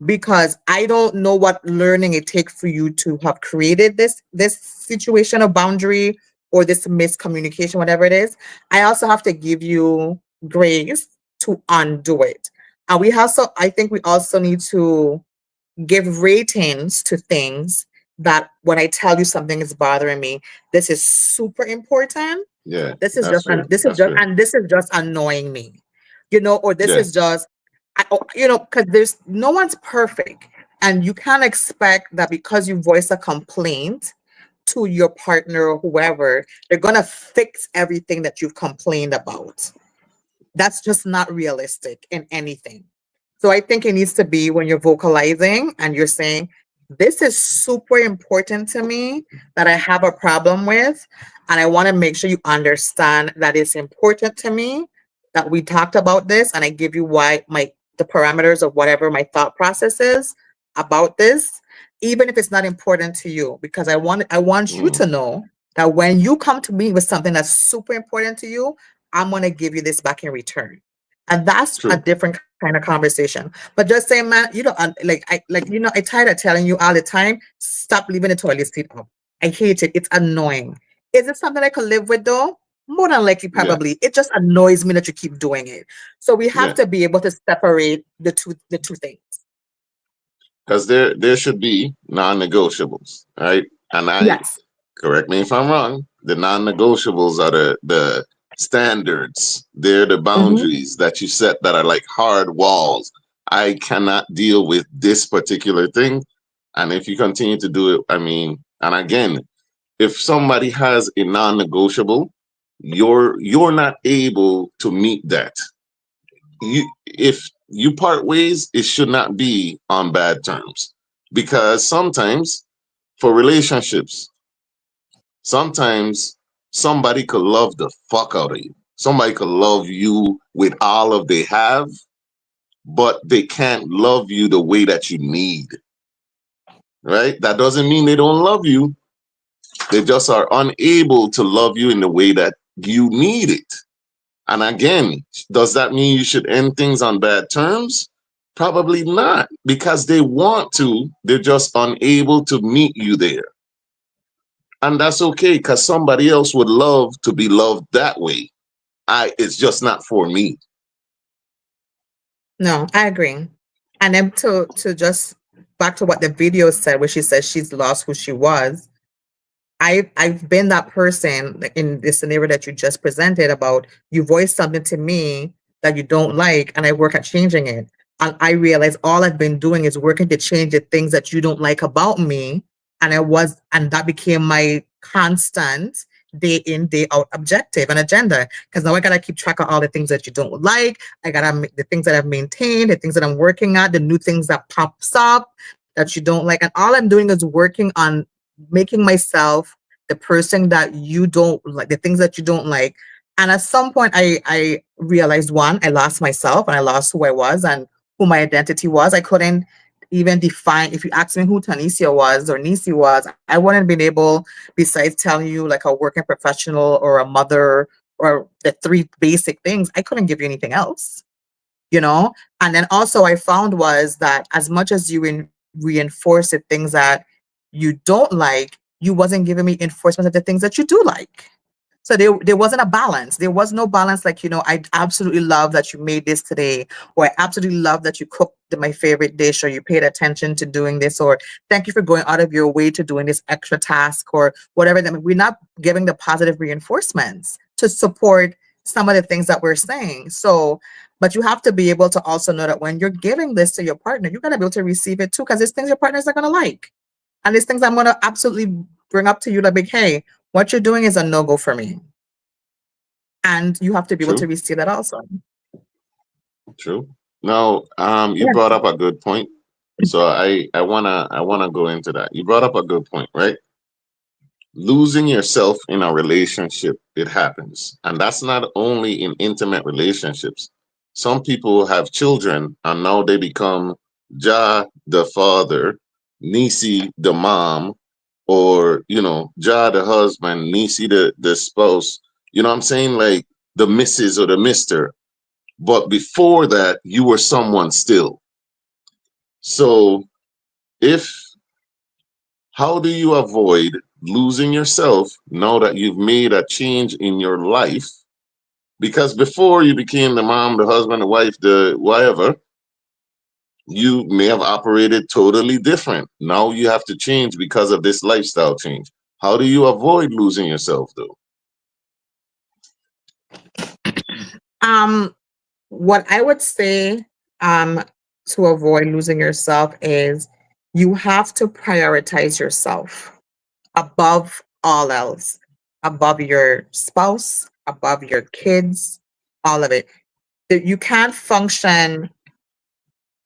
B: because I don't know what learning it takes for you to have created this situation of boundary or this miscommunication, whatever it is. I also have to give you grace to undo it. And I think we also need to give ratings to things that when I tell you something is bothering me, this is super important.
A: yeah,
B: This is
A: that's
B: just
A: fair.
B: this is
A: That's
B: just
A: fair.
B: and this is just annoying me, or this
A: Yeah,
B: is just, because there's no one's perfect, and you can't expect that because you voice a complaint to your partner or whoever, they're gonna fix everything that you've complained about. That's just not realistic in anything. So I think it needs to be when you're vocalizing and you're saying, this is super important to me that I have a problem with. And I want to make sure you understand that it's important to me that we talked about this. And I give you the parameters of whatever my thought process is about this, even if it's not important to you, because I want you
A: mm,
B: to know that when you come to me with something that's super important to you, I'm going to give you this back in return. And that's a
A: true.
B: different kind of conversation. But just saying, man, I tired of telling you all the time, stop leaving the toilet seat up. I hate it. It's annoying. Is it something I can live with though? More than likely,
A: Yeah,
B: probably. It just annoys me that you keep doing it. So we have
A: yeah.
B: to be able to separate the two things.
A: Because there should be non-negotiables, right? And I
B: Yes.
A: correct me if I'm wrong. The non-negotiables are the standards. They're the
B: Hmm.
A: boundaries that you set that are like hard walls. I cannot deal with this particular thing. And if you continue to do it, I mean, and again, if somebody has a non-negotiable, you're not able to meet that. If you part ways, it should not be on bad terms, because sometimes for relationships, sometimes somebody could love the fuck out of you. Somebody could love you with all of they have, but they can't love you the way that you need. Right? That doesn't mean they don't love you. They just are unable to love you in the way that you need it. And again, does that mean you should end things on bad terms? Probably not, because they want to, they're just unable to meet you there. And that's okay, because somebody else would love to be loved that way. It's just not for me.
B: No, I agree. And then to just back to what the video said, where she says she's lost who she was. I've been that person in the scenario that you just presented about you voice something to me that you don't like, and I work at changing it. And I realize all I've been doing is working to change the things that you don't like about me. And that became my constant day in, day out objective and agenda. Because now I gotta keep track of all the things that you don't like. I gotta make the things that I've maintained, the things that I'm working at, the new things that pops up that you don't like. And all I'm doing is working on making myself the person that you don't like, the things that you don't like. And at some point, I realized, one, I lost myself and I lost who I was and who my identity was. I couldn't even define, if you asked me who Tanisha was or Nisi was, I wouldn't have been able, besides telling you like a working professional or a mother or the three basic things, I couldn't give you anything else, you know? And then also I found was that as much as you reinforce the things that you don't like, you wasn't giving me enforcement of the things that you do like. So there wasn't a balance. There was no balance. Like, you know, I absolutely love that you made this today, or I absolutely love that you cooked my favorite dish, or you paid attention to doing this, or thank you for going out of your way to doing this extra task, or whatever. I mean, we're not giving the positive reinforcements to support some of the things that we're saying. So, but you have to be able to also know that when you're giving this to your partner, you got to be able to receive it too, because there's things your partners are going to like. And these things I'm going to absolutely bring up to you like, hey, what you're doing is a no-go for me. And you have to be able to
A: True,
B: receive that also.
A: true. Now, you
B: Yeah.
A: brought up a good point. So I wanna go into that. You brought up a good point, right? Losing yourself in a relationship, it happens. And that's not only in intimate relationships. Some people have children and now they become Jah the father, Nisi the mom, or Jah the husband, Nisi the spouse. You know what I'm saying? Like the Mrs. or the Mr. But before that, you were someone still. So if how do you avoid losing yourself now that you've made a change in your life? Because before you became the mom, the husband, the wife, the whatever, you may have operated totally different. Now you have to change because of this lifestyle change. How do you avoid losing yourself though?
B: What I would say to avoid losing yourself is you have to prioritize yourself above all else, above your spouse, above your kids, all of it. You can't function.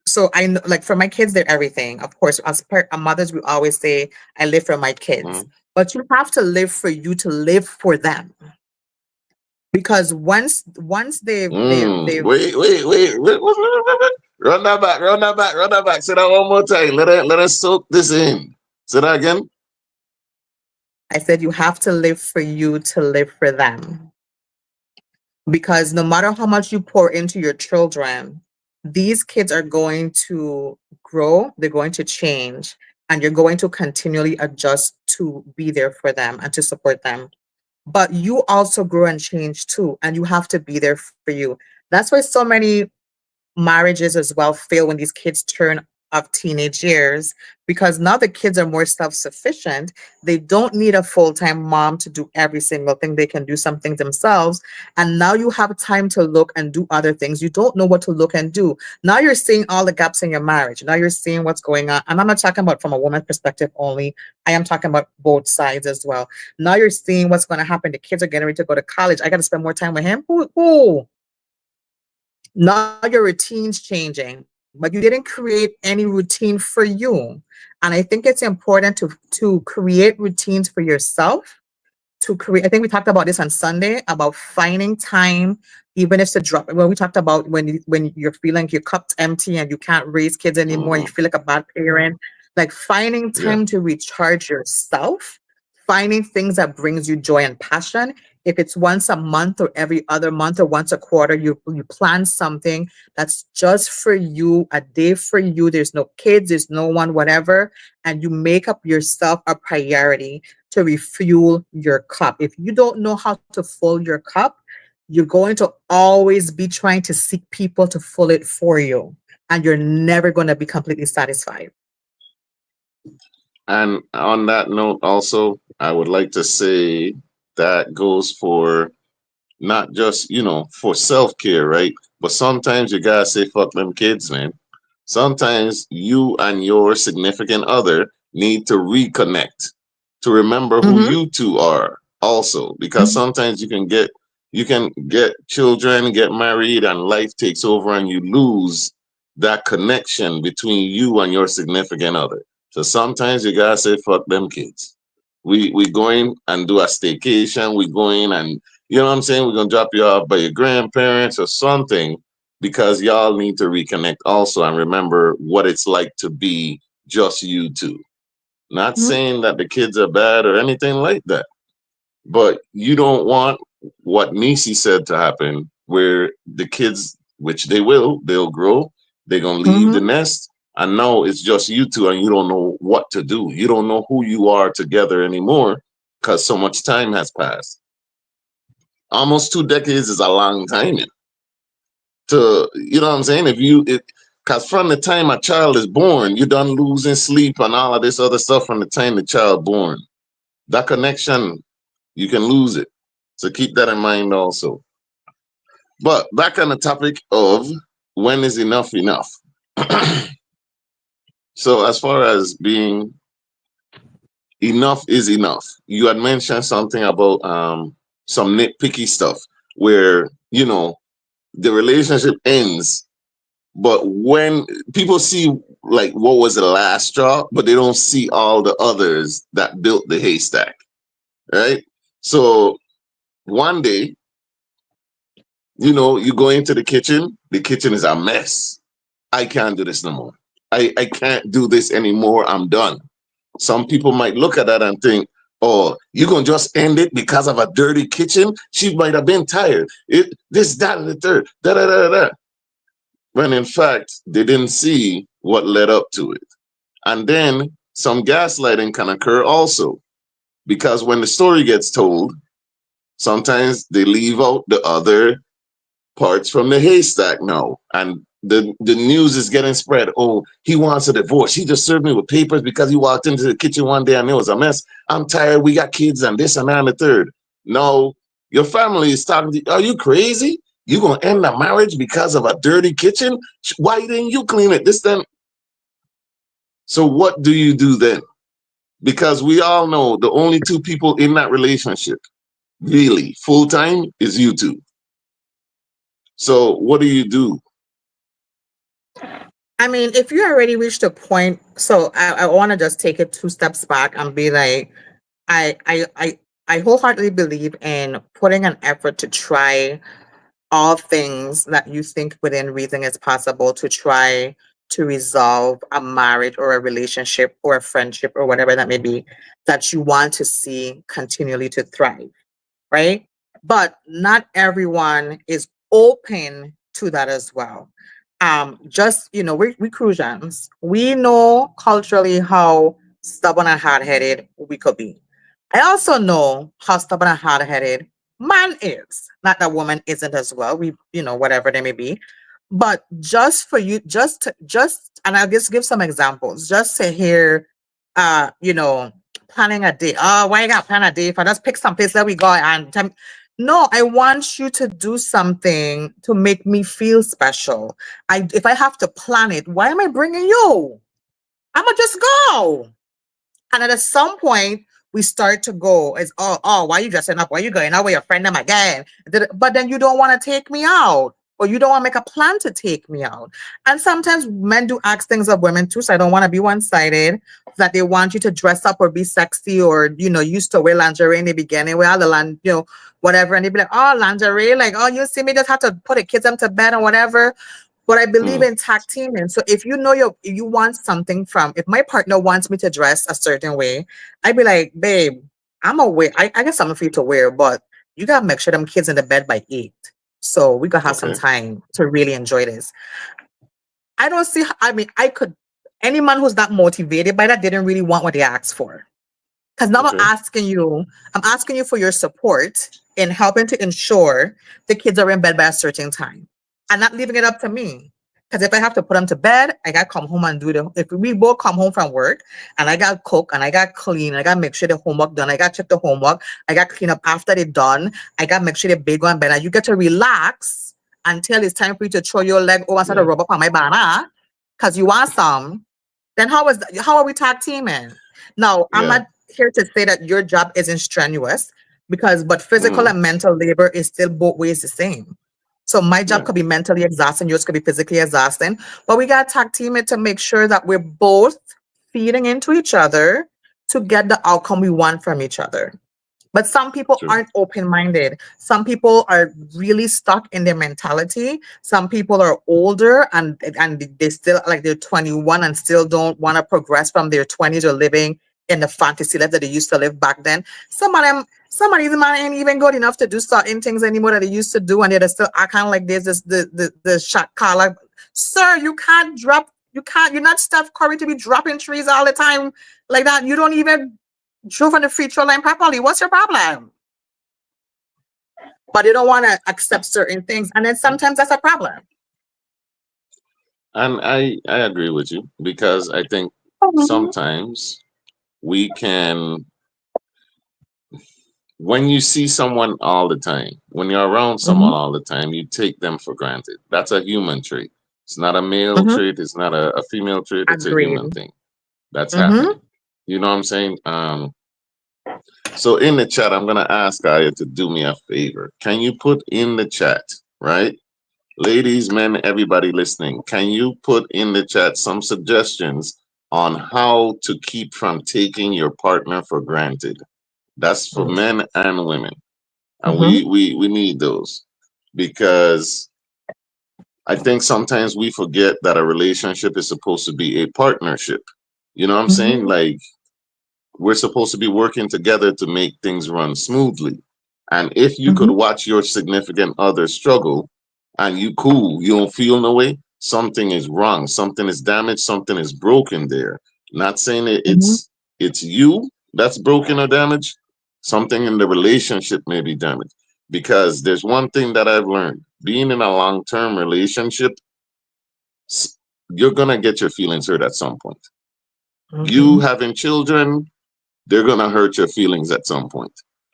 B: So I know, like for my kids, they're everything. Of course, as mothers, we always say, "I live for my kids,"
A: Mhm.
B: but you have to live for you to live for them. Because once
A: Wait. Run that back, run that back, run that back. Say that one more time. Let us soak this in. Say that again.
B: I said you have to live for you to live for them. Because no matter how much you pour into your children, these kids are going to grow, they're going to change, and you're going to continually adjust to be there for them and to support them. But you also grow and change too, and you have to be there for you. That's why so many marriages as well fail when these kids turn of teenage years, because now the kids are more self-sufficient. They don't need a full-time mom to do every single thing. They can do something themselves. And now you have time to look and do other things. You don't know what to look and do. Now you're seeing all the gaps in your marriage. Now you're seeing what's going on. And I'm not talking about from a woman's perspective only. I am talking about both sides as well. Now you're seeing what's going to happen. The kids are getting ready to go to college. I got to spend more time with him. Ooh. Now your routine's changing. but you didn't create any routine for you. And I think it's important to create routines for yourself, to create. I think we talked about this on Sunday about finding time, even if it's a drop. Well, we talked about when you're feeling your cup's empty and you can't raise kids anymore, you
A: Hmm.
B: feel like a bad parent. Like finding
A: Yeah.
B: time to recharge yourself, finding things that brings you joy and passion. If it's once a month or every other month or once a quarter, you plan something that's just for you, a day for you. There's no kids, there's no one, whatever, and you make up yourself a priority to refuel your cup. If you don't know how to fill your cup, you're going to always be trying to seek people to fill it for you, and you're never going to be completely satisfied.
A: And on that note, also, I would like to say that goes for not just, for self care, right? But sometimes you gotta say, fuck them kids, man. Sometimes you and your significant other need to reconnect, to remember who
B: Mm-hmm.
A: you two are also, because sometimes you can get children, get married, and life takes over and you lose that connection between you and your significant other. So sometimes you gotta say, fuck them kids. We going and do a staycation, we going and, you know what I'm saying, we're gonna drop you off by your grandparents or something, because y'all need to reconnect also and remember what it's like to be just you two. Not
B: Mm-hmm.
A: saying that the kids are bad or anything like that, but you don't want what Nisi said to happen, where the kids, which they'll grow, they're gonna leave the
B: Mm-hmm.
A: nest, and now it's just you two, and you don't know what to do. You don't know who you are together anymore because so much time has passed. Almost 2 decades is a long time, to, you know what I'm saying? Because from the time a child is born, you done losing sleep and all of this other stuff from the time the child born. That connection, you can lose it. So keep that in mind also. But back on the topic of when is enough enough. So as far as being enough is enough, you had mentioned something about some nitpicky stuff where, the relationship ends. But when people see like what was the last straw, but they don't see all the others that built the haystack, right? So one day, you go into the kitchen is a mess. I can't do this no more. I can't do this anymore. I'm done. Some people might look at that and think, oh, you're gonna just end it because of a dirty kitchen? She might have been tired. This, that, and the third. Da da da da da. When in fact they didn't see what led up to it. And then some gaslighting can occur also, because when the story gets told, sometimes they leave out the other parts from the haystack now. And the news is getting spread. Oh, he wants a divorce. He just served me with papers because he walked into the kitchen one day and it was a mess. I'm tired. We got kids and this and that and the third. No, your family is talking to you. Are you crazy? You gonna end a marriage because of a dirty kitchen? Why didn't you clean it? This then. So what do you do then? Because we all know the only two people in that relationship, really, full time, is you two. So what do you do?
B: I mean, if you already reached a point, so I want to just take it 2 steps back and be like, I, I, I, I wholeheartedly believe in putting an effort to try all things that you think within reason is possible to try to resolve a marriage or a relationship or a friendship or whatever that may be that you want to see continually to thrive, right? But not everyone is open to that as well. Just we Crucians, we know culturally how stubborn and hard headed we could be. I also know how stubborn and hard headed man is. Not that woman isn't as well. Whatever they may be. But just for you, and I'll just give some examples, just to hear, planning a day. Oh, why you got plan a day? If I just pick some place, let we go and no, I want you to do something to make me feel special. If I have to plan it, why am I bringing you? I'ma just go. And at some point, we start to go, it's, oh, why you dressing up? Why you going out with your friend them again? But then you don't want to take me out. or you don't want to make a plan to take me out. And sometimes men do ask things of women too. So I don't want to be one-sided, that they want you to dress up or be sexy, or, used to wear lingerie in the beginning, wear all the whatever. And they be like, oh, lingerie, like, oh, you see me just have to put the kids them to bed or whatever. But I believe
A: Mm,
B: in tag teaming. So if you want something if my partner wants me to dress a certain way, I'd be like, babe, I'm aware. I got something for you to wear, but you gotta make sure them kids in the bed by 8. So we gotta have some
A: okay.
B: time to really enjoy this. I don't see, I mean, any man who's not motivated by that didn't really want what they asked for. Because now
A: Okay.
B: I'm asking you for your support in helping to ensure the kids are in bed by a certain time and not leaving it up to me. Because if I have to put them to bed, I got to come home and if we both come home from work and I got to cook and I got to clean, I got to make sure the homework done, I got to check the homework, I got to clean up after they're done, I got to make sure the baby go in bed, and you get to relax until it's time for you to throw your leg over and start to
A: Yeah.
B: rub up on my banana because you want some, then how are we tag teaming? Now, I'm
A: Yeah.
B: not here to say that your job isn't strenuous, but physical
A: Mm,
B: and mental labor is still both ways the same. So my job
A: yeah.
B: could be mentally exhausting, yours could be physically exhausting, but we got to tag team it to make sure that we're both feeding into each other to get the outcome we want from each other. But some people
A: True.
B: aren't open-minded. Some people are really stuck in their mentality. Some people are older and they still, like, they're 21 and still don't want to progress from their 20s, or living in the fantasy life that they used to live back then. Some of these men ain't even good enough to do certain things anymore that they used to do, and they're still acting like there's this the shot caller. Sir, you're not Steph Curry to be dropping trees all the time like that. You don't even drove on the free throw line properly. What's your problem? But they don't want to accept certain things. And then sometimes that's a problem.
A: And I agree with you because I think
B: Mhm,
A: sometimes we can, when you see someone all the time, when you're around someone
B: mhm,
A: all the time, you take them for granted. That's a human trait. It's not a male
B: mhm.
A: trait. It's not a female trait. It's a human
B: Agreed.
A: thing that's
B: Mhm,
A: happening. You know what I'm saying? So in the chat, I'm gonna ask Aya to do me a favor. Can you put in the chat, right? Ladies, men, everybody listening, can you put in the chat some suggestions on how to keep from taking your partner for granted? That's for men and women. And
B: mhm,
A: we need those because I think sometimes we forget that a relationship is supposed to be a partnership. You know what I'm saying?
B: mhm,
A: Like, we're supposed to be working together to make things run smoothly. And if you could
B: mhm,
A: watch your significant other struggle and you cool, you don't feel no way, something is wrong, something is damaged, something is broken there. Not saying
B: mhm,
A: it's you that's broken or damaged, something in the relationship may be damaged. Because there's one thing that I've learned, being in a long-term relationship, you're gonna get your feelings hurt at some point. You
B: mhm,
A: having children, they're going to hurt your feelings at some point.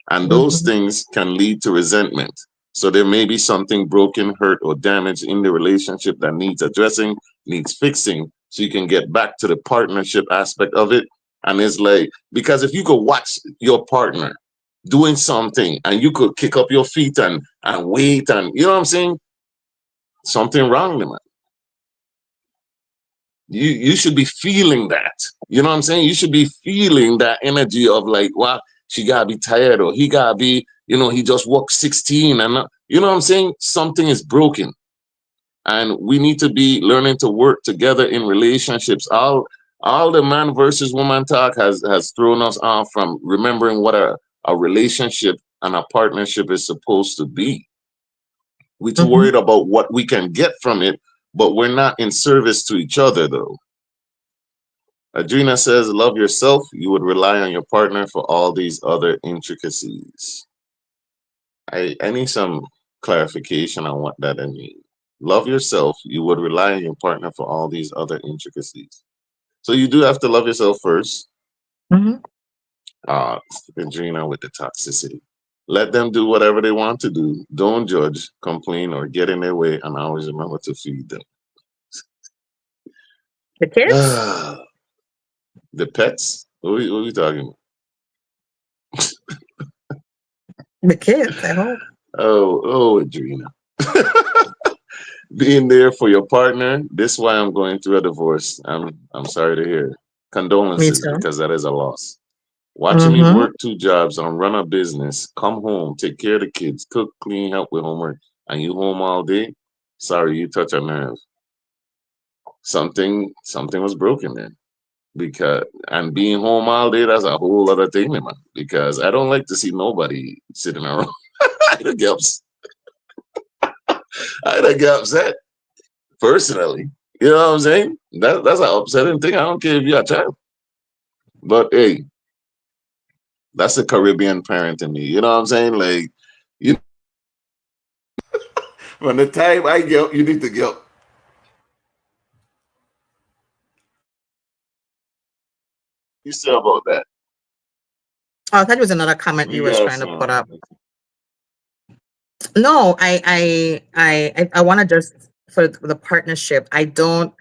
A: And those
B: mhm,
A: things can lead to resentment. So there may be something broken, hurt, or damaged in the relationship that needs addressing, needs fixing, so you can get back to the partnership aspect of it. And it's like, because if you could watch your partner doing something and you could kick up your feet and wait, and you know what I'm saying? Something wrong, man. You should be feeling that. You know what I'm saying? You should be feeling that energy of like, wow, she gotta be tired, or he gotta be, he just walked 16, and you know what I'm saying? Something is broken. And we need to be learning to work together in relationships. All the man versus woman talk has thrown us off from remembering what a relationship and a partnership is supposed to be. We're too
B: mhm.
A: worried about what we can get from it, but we're not in service to each other though. Adrena says, love yourself. You would rely on your partner for all these other intricacies. I need some clarification on what that means. Love yourself. You would rely on your partner for all these other intricacies. So you do have to love yourself first.
B: Mhm.
A: Adrena with the toxicity. Let them do whatever they want to do. Don't judge, complain, or get in their way, and always remember to feed them.
B: The kids?
A: The pets? What are we talking about?
B: The kids, I hope.
A: Oh, Adrena. being there for your partner. This is why I'm going through a divorce. I'm sorry to hear.
B: Me
A: Condolences,
B: too.
A: because that is a loss. Watching me
B: Mm-hmm.
A: work two jobs and run a business, come home, take care of the kids, cook, clean, help with homework, and you home all day. Sorry, you touch a nerve. Something was broken there. Because and being home all day, that's a whole other thing, man. Because I don't like to see nobody sitting around. I'd get ups- I'd get upset personally. You know what I'm saying? That's an upsetting thing. I don't care if you're a child. But hey, that's the Caribbean parent in me. You know what I'm saying? Like, you from the time I get up, you need to get up. You say about that?
B: Oh, I thought it was another comment you
A: You
B: was
A: got
B: trying to put
A: some.
B: up. No, I want to just for the partnership. I don't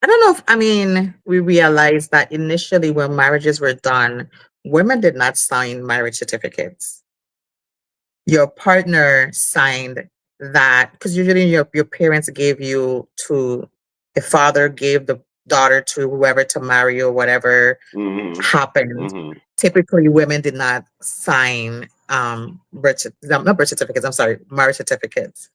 B: know if I mean we realized that initially when marriages were done, women did not sign marriage certificates. Your partner signed that because usually your parents gave you to the father gave the daughter to whoever to marry or whatever
A: Mm-hmm.
B: happened.
A: Mm-hmm.
B: Typically, women did not sign not birth certificates. I'm sorry, marriage certificates.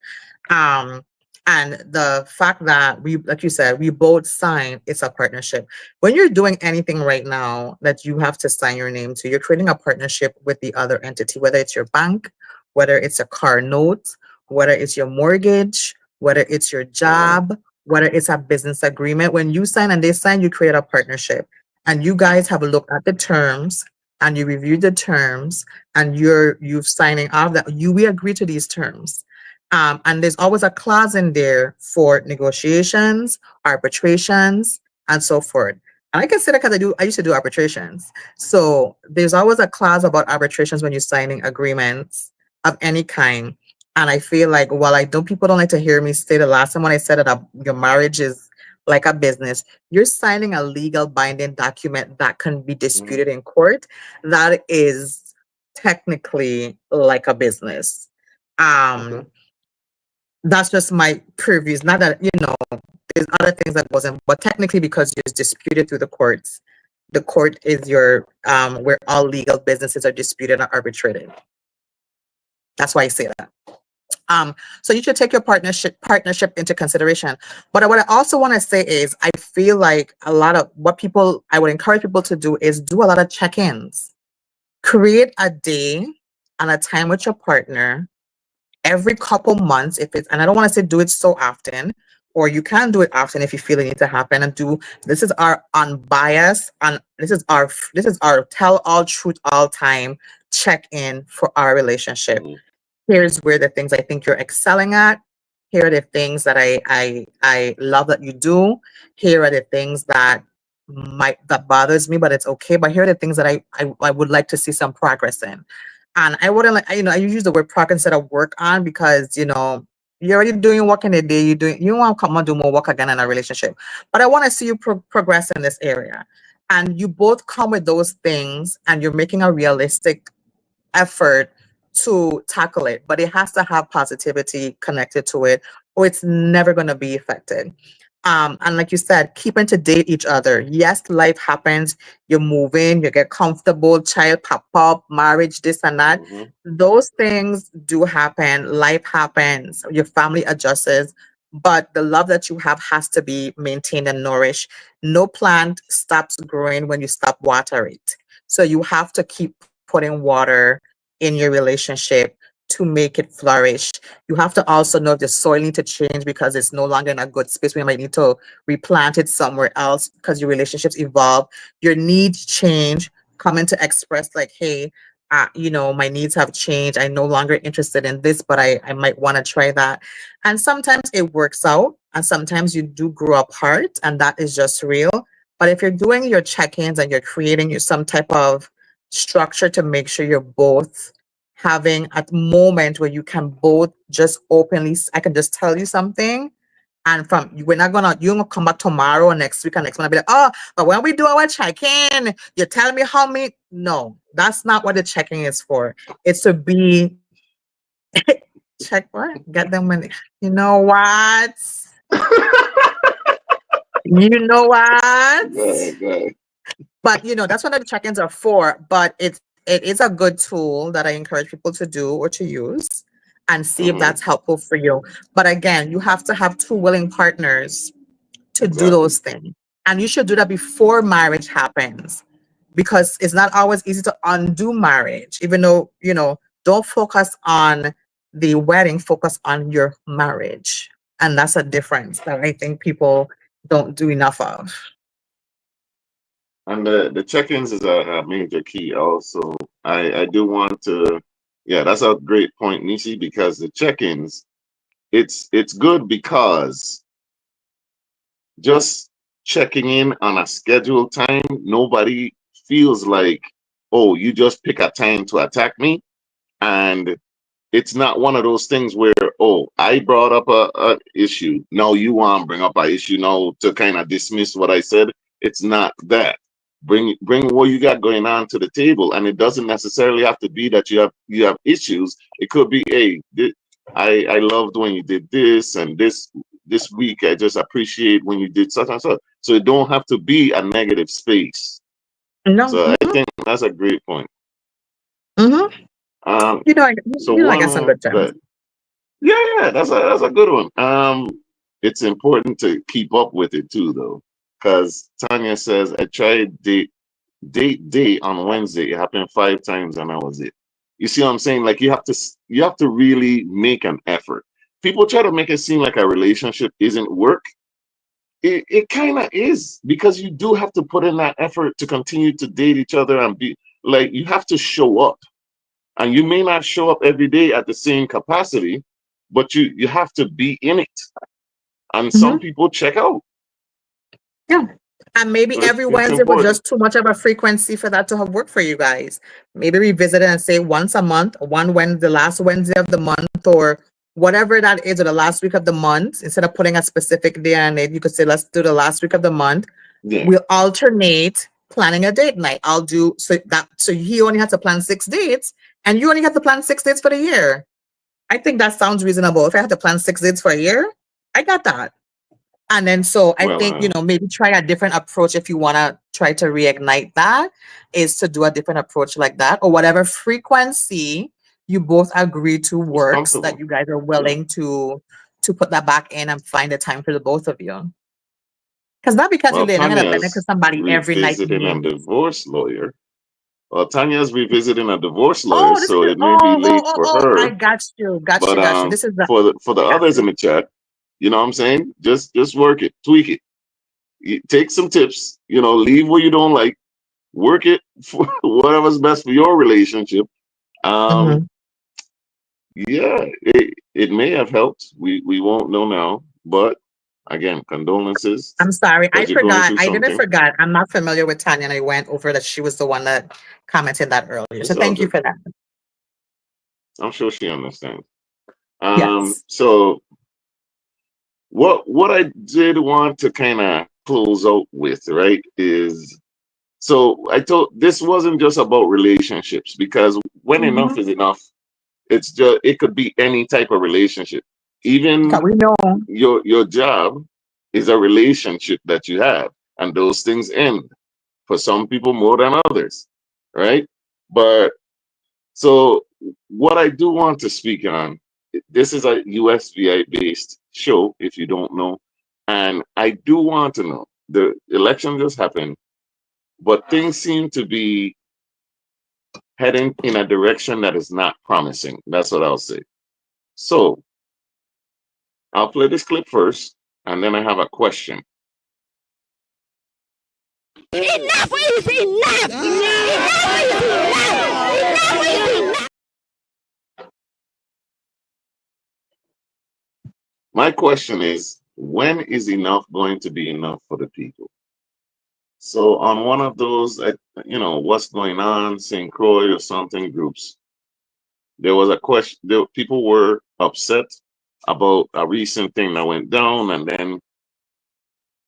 B: Um, and the fact that we, like you said, we both sign, it's a partnership. When you're doing anything right now that you have to sign your name to, you're creating a partnership with the other entity, whether it's your bank, whether it's a car note, whether it's your mortgage, whether it's your job, whether it's a business agreement. When you sign and they sign, you create a partnership. And you guys have a look at the terms and you review the terms and you've signing off that we agree to these terms. And there's always a clause in there for negotiations, arbitrations, and so forth. And I can say that because I used to do arbitrations. So there's always a clause about arbitrations when you're signing agreements of any kind. And I feel like while I don't people don't like to hear me say the last time when I said that your marriage is like a business, you're signing a legal binding document that can be
A: Mm-hmm.
B: disputed in court. That is technically like a business.
A: Okay.
B: Um, that's just my previews. Not that, there's other things that wasn't, but technically because you're disputed through the court is your where all legal businesses are disputed and arbitrated. That's why I say that. So you should take your partnership into consideration. But what I also want to say is I feel like a lot of what people I would encourage people to do is do a lot of check-ins. Create a day and a time with your partner every couple months if it's, and I don't want to say do it so often, or you can do it often if you feel it needs to happen, and do this is our unbiased and this is our tell all truth all time check-in for our relationship.
A: Mm-hmm.
B: Here's where the things I think you're excelling at. Here are the things that I love that you do. Here are the things that bothers me, but it's okay. But here are the things that I would like to see some progress in. And I wouldn't like, I use the word progress instead of work on because, you're already doing work in a day. You want to come and do more work again in a relationship. But I want to see you progress in this area. And you both come with those things and you're making a realistic effort to tackle it, but it has to have positivity connected to it, or it's never going to be effective. And like you said, keeping to date each other. Yes, life happens. You're moving, you get comfortable, child pop up, marriage, this and that.
A: Mm-hmm.
B: Those things do happen. Life happens. Your family adjusts. But the love that you have has to be maintained and nourished. No plant stops growing when you stop water it. So you have to keep putting water in your relationship to make it flourish. You have to also know if the soil needs to change because it's no longer in a good space. We might need to replant it somewhere else because your relationships evolve. Your needs change, coming to express like, hey, my needs have changed. I'm no longer interested in this, but I might want to try that. And sometimes it works out, and sometimes you do grow apart, and that is just real. But if you're doing your check-ins and you're creating some type of structure to make sure you're both having a moment where you can both just openly, I can just tell you something. And we're not gonna, you're gonna come back tomorrow or next week and next one, I'll be like, oh, but when we do our check-in, you tell me how many. No, that's not what the check-in is for. It's to be check what? Get them when you know what? You know what?
A: Good.
B: But that's what the check-ins are for. But it is a good tool that I encourage people to do or to use and see if
A: Hmm.
B: that's helpful for you. But again, you have to have two willing partners to do
A: Exactly.
B: those things. And you should do that before marriage happens because it's not always easy to undo marriage, even though, don't focus on the wedding, focus on your marriage. And that's a difference that I think people don't do enough of.
A: And the check-ins is a major key also. I do want to, yeah, that's a great point, Nisi, because the check-ins, it's good because just checking in on a scheduled time, nobody feels like, oh, you just pick a time to attack me. And it's not one of those things where, oh, I brought up a issue. No, you want to bring up an issue now to kind of dismiss what I said. It's not that. Bring what you got going on to the table, and it doesn't necessarily have to be that you have issues. It could be, hey, I loved when you did this, and this week I just appreciate when you did such and such. So it don't have to be a negative space.
B: No.
A: So I think that's a great point.
B: Mm-hmm.
A: Um, so
B: I get some
A: one
B: good times.
A: that yeah, that's a good one. It's important to keep up with it too, though, because Tanya says I tried date day on Wednesday. It happened 5 times, and that was it. You see what I'm saying? Like you have to really make an effort. People try to make it seem like a relationship isn't work. It kind of is because you do have to put in that effort to continue to date each other and be like you have to show up. And you may not show up every day at the same capacity, but you have to be in it. And some
B: Mm-hmm.
A: people check out.
B: Yeah. And maybe
A: So
B: every
A: it's
B: Wednesday was
A: important.
B: just too much of a frequency for that to have worked for you guys. Maybe revisit it and say once a month, one Wednesday, the last Wednesday of the month, or whatever that is, or the last week of the month. Instead of putting a specific day on it, you could say, let's do the last week of the month.
A: Yeah.
B: We'll alternate planning a date night. I'll do so he only has to plan 6 dates, and you only have to plan 6 dates for the year. I think that sounds reasonable. If I have to plan 6 dates for a year, I got that. And then so I
A: Well,
B: think, maybe try a different approach if you want to try to reignite that, is to do a different approach like that, or whatever frequency you both agree to
A: it's
B: works, that
A: comfortable.
B: you guys are
A: Yeah.
B: willing to put that back in and find a time for the both of you. Because not because you're
A: Well,
B: not gonna bend it to
A: Tanya's
B: somebody every night you
A: revisiting a
B: meet.
A: divorce lawyer. Well, Tanya's revisiting a divorce lawyer,
B: Oh, this
A: so
B: is
A: it may be late for
B: I
A: her.
B: got you.
A: But
B: This is the
A: for the
B: got
A: others in
B: you.
A: the chat, you know what I'm saying? Just work it, tweak it. Take some tips. Leave what you don't like, work it for whatever's best for your relationship. Um,
B: Mhm.
A: yeah, it may have helped. We won't know now, but again, condolences
B: I'm sorry.
A: that you're going through
B: I didn't
A: something.
B: forget. I'm not familiar with Tanya, and I went over that she was the one that commented that earlier. So
A: It's all
B: thank you
A: good.
B: for that.
A: I'm sure she understands.
B: Yes.
A: So what I did want to kind of close out with, right, is so I told this wasn't just about relationships because when enough
B: Mm-hmm.
A: is enough, it could be any type of relationship.
B: Okay,
A: Even
B: we know.
A: your job is a relationship that you have, and those things end for some people more than others, right? But so what I do want to speak on, this is a USVI based show, if you don't know, and I do want to know. The election just happened, but things seem to be heading in a direction that is not promising. That's what I'll say. So I'll play this clip first, and then I have a question.
E: Enough is enough! Enough is enough! Enough is enough!
A: My question is, when is enough going to be enough for the people? So on one of those, what's going on, St. Croix or something groups, there was a question. People were upset about a recent thing that went down, and then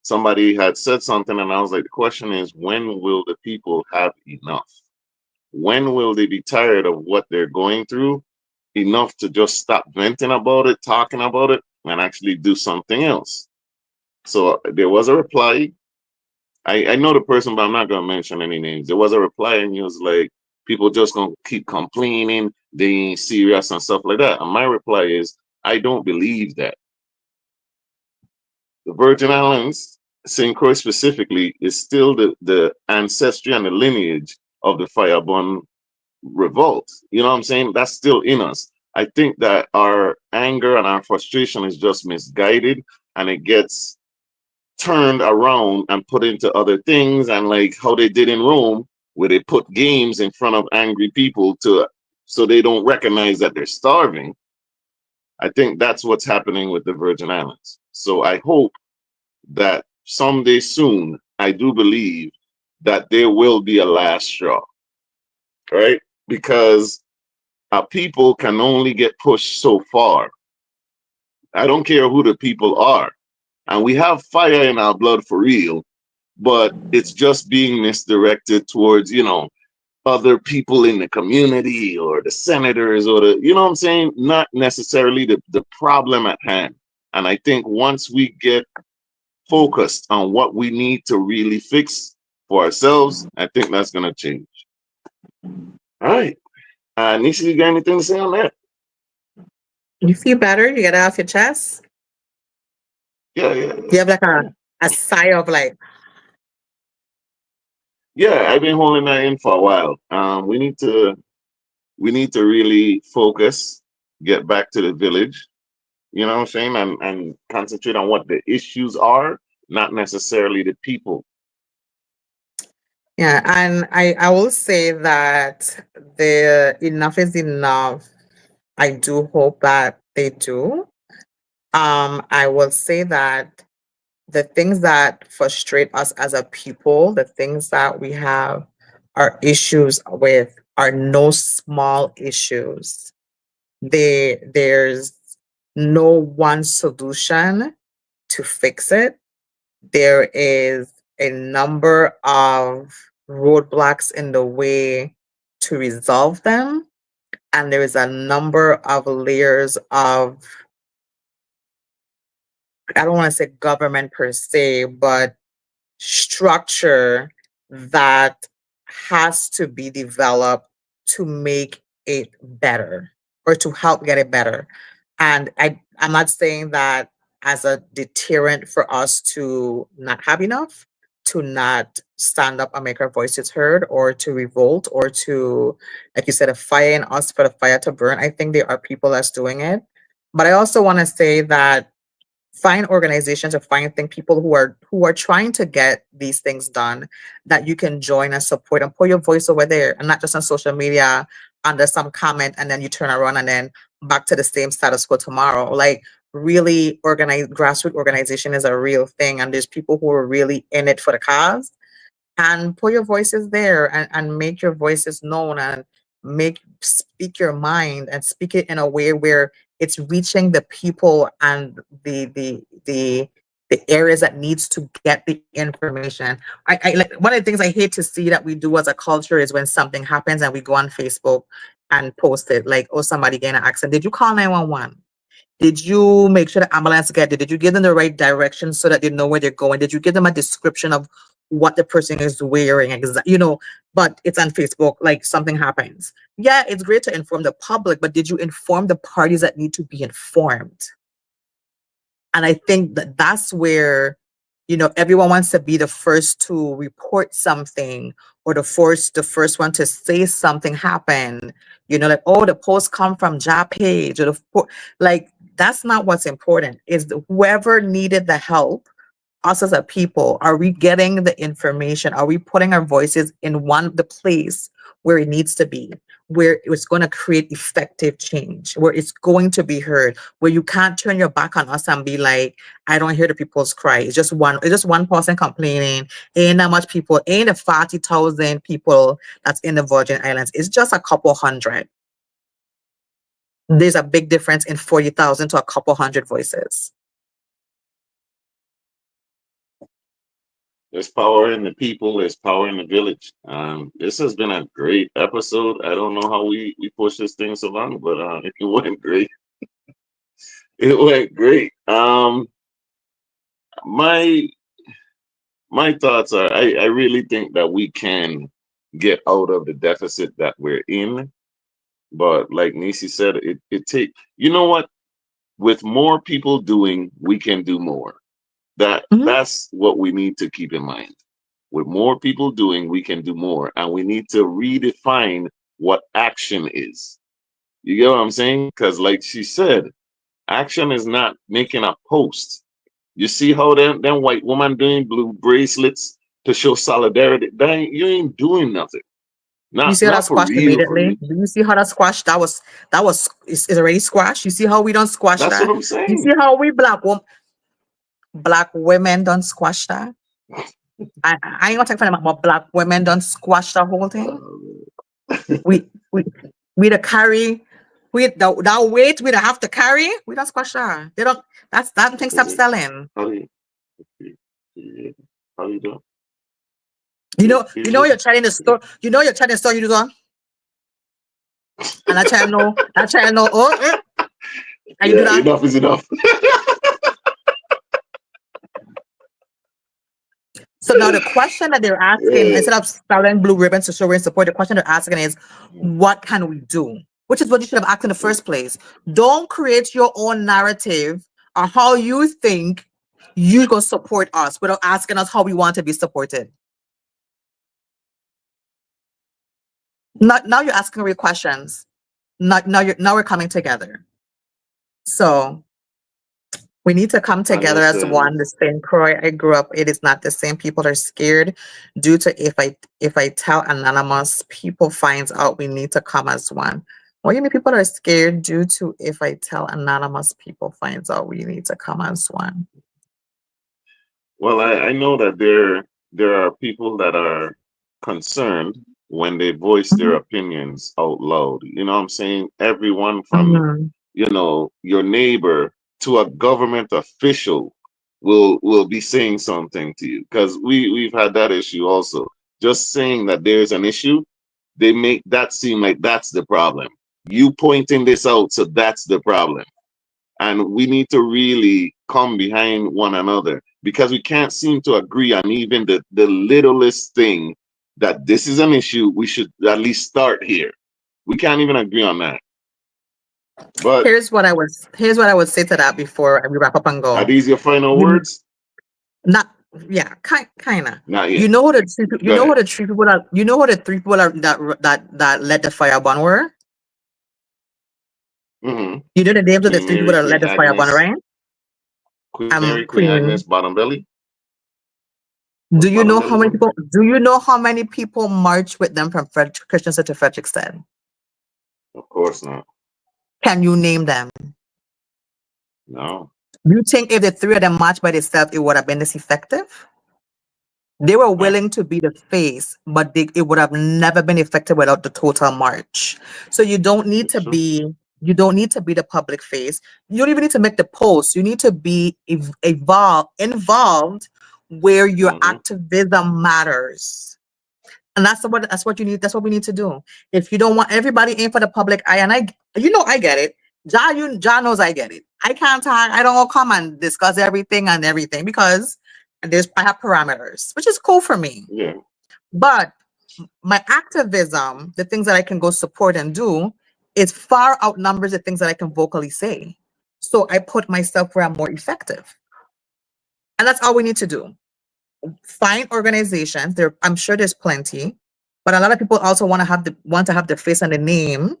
A: somebody had said something, and I was like, the question is, when will the people have enough? When will they be tired of what they're going through enough to just stop venting about it, talking about it, and actually do something else. So there was a reply. I know the person, but I'm not gonna mention any names. There was a reply, and he was like, "People just gonna keep complaining, they ain't serious and stuff like that." And my reply is, I don't believe that. The Virgin Islands, St. Croix specifically, is still the ancestry and the lineage of the Firebond revolt. You know what I'm saying? That's still in us. I think that our anger and our frustration is just misguided, and it gets turned around and put into other things, and like how they did in Rome, where they put games in front of angry people to so they don't recognize that they're starving. I think that's what's happening with the Virgin Islands. So I hope that someday soon, I do believe that there will be a last straw, right? Because our people can only get pushed so far. I don't care who the people are. And we have fire in our blood for real, but it's just being misdirected towards, other people in the community or the senators or the, you know what I'm saying? Not necessarily the problem at hand. And I think once we get focused on what we need to really fix for ourselves, I think that's going to change. All right. Nisha, you got anything to say on that?
B: You feel better? You get it off your chest?
A: Yeah, yeah.
B: You have like a sigh of like,
A: Yeah, I've been holding that in for a while. We need to really focus, get back to the village, you know what I'm saying, and concentrate on what the issues are, not necessarily the people.
B: yeah. And I will say that the enough is enough. I do hope that they do. I will say that the things that frustrate us as a people, the things that we have our issues with are no small issues. There's no one solution to fix it. There is a number of roadblocks in the way to resolve them. And there is a number of layers of, I don't want to say government per se, but structure that has to be developed to make it better or to help get it better. And I'm not saying that as a deterrent for us to not have enough, to not stand up and make our voices heard, or to revolt, or to, like you said, a fire in us for the fire to burn. I think there are people that's doing it. But I also want to say that find organizations or find people who are trying to get these things done that you can join and support, and put your voice over there, and not just on social media under some comment and then you turn around and then back to the same status quo tomorrow. Like, really organize, grassroots organization is a real thing, and there's people who are really in it for the cause, and put your voices there, and make your voices known, and speak your mind, and speak it in a way where it's reaching the people and the areas that needs to get the information. I like, one of the things I hate to see that we do as a culture is when something happens and we go on Facebook and post it like, oh, somebody getting an accident. Did you call 911? Did you make sure the ambulance get there? Did you give them the right direction so that they know where they're going? Did you give them a description of what the person is wearing? But it's on Facebook, like something happens. Yeah, it's great to inform the public, but did you inform the parties that need to be informed? And I think that that's where, everyone wants to be the first to report something, or the first one to say something happened. Like, oh, the post come from Jah page, or like, that's not what's important. Is whoever needed the help, us as a people, are we getting the information? Are we putting our voices in the place where it needs to be, where it's going to create effective change, where it's going to be heard, where you can't turn your back on us and be like, I don't hear the people's cry. It's just one person complaining. Ain't that much people, ain't the 40,000 people that's in the Virgin Islands. It's just a couple hundred. There's a big difference in 40,000 to a couple hundred voices.
A: There's power in the people. There's power in the village. This has been a great episode. I don't know how we pushed this thing so long, but it went great. It went great. My my thoughts are, I really think that we can get out of the deficit that we're in. But like Nisi said, it take, you know what? With more people doing, we can do more.
B: Mhm.
A: That's what we need to keep in mind. With more people doing, we can do more, and we need to redefine what action is. You get what I'm saying? Because like she said, action is not making a post. You see how them white woman doing blue bracelets to show solidarity? You ain't doing nothing.
B: You
A: Not
B: see how that
A: not for
B: squashed
A: real, for
B: immediately?
A: real.
B: Do you see how that squashed? That was is already squashed. You see how we don't squash
A: That's what
B: that?
A: I'm
B: You see
A: saying.
B: how we black women don't squash that? I ain't gonna take for them, but black women don't squash the whole thing. We we we the carry we that weight we don't have to carry. We don't squash that. They don't. That's that thing stop
A: Is it?
B: selling.
A: How do you, how you doing?
B: You
A: You,
B: know,
A: you
B: you know
A: just
B: you're trying to store. You know you're trying to store. You do that, and I try to know. I try to know. Oh, and you do
A: yeah,
B: that.
A: enough is enough.
B: So now the question that they're asking,
A: Yeah.
B: instead of selling blue ribbons to show we're in support, the question they're asking is, what can we do? Which is what you should have asked in the first place. Don't create your own narrative or how you think you go support us without asking us how we want to be supported. Now you're asking real questions. Now we're coming together. So we need to come
A: And
B: together as
A: listen,
B: one. The same Croy I grew up, it is not the same. People are scared due to if I tell anonymous, people finds out we need to come as one. What do you mean people are scared due to if I tell anonymous, people finds out we need to come as one?
A: well, I know that there are people that are concerned when they voice their
B: Mhm.
A: opinions out loud. You know what I'm saying? Everyone from,
B: Mhm.
A: your neighbor to a government official will be saying something to you, because we've had that issue also. Just saying that there's an issue, they make that seem like that's the problem. You pointing this out, so that's the problem. And we need to really come behind one another, because we can't seem to agree on even the littlest thing, that this is an issue. We should at least start here. We can't even agree on that. But
B: Here's what I would say to that before we wrap up and
A: are
B: go.
A: these your final
B: You
A: words?
B: not yeah, kinda.
A: Not yet.
B: You know what the three you
A: Go
B: know
A: ahead.
B: what the three people are you know what the three people are that let the fire burn were?
A: Hmm.
B: You know the names of the
A: Queen
B: three people
A: Mary,
B: that led
A: Queen
B: the fire burn,
A: Agnes,
B: right?
A: Queen Mary, Queen Agnes,
B: Queen.
A: Bottom Belly.
B: Do
A: What's
B: you
A: Bottom
B: know how
A: Belly's
B: many
A: name?
B: people? Do you know how many people marched with them from Christiansted to Frederickstead?
A: Of course not.
B: Can you name them?
A: No.
B: You think if the three of them marched by themselves, it would have been this effective? They were
A: Huh.
B: willing to be the face, but it would have never been effective without the total march. So
A: It's true.
B: you don't need to be the public face. You don't even need to make the post. You need to be involved where your
A: Hmm.
B: activism matters. And that's what you need. That's what we need to do. If you don't want everybody in for the public eye, and I get it. John knows I get it. I can't talk. I don't come and discuss everything because I have parameters, which is cool for me.
A: Yeah.
B: But my activism, the things that I can go support and do, is far outnumbers the things that I can vocally say. So I put myself where I'm more effective, and that's all we need to do. Find organizations. I'm sure there's plenty, but a lot of people also want to have the face and the name.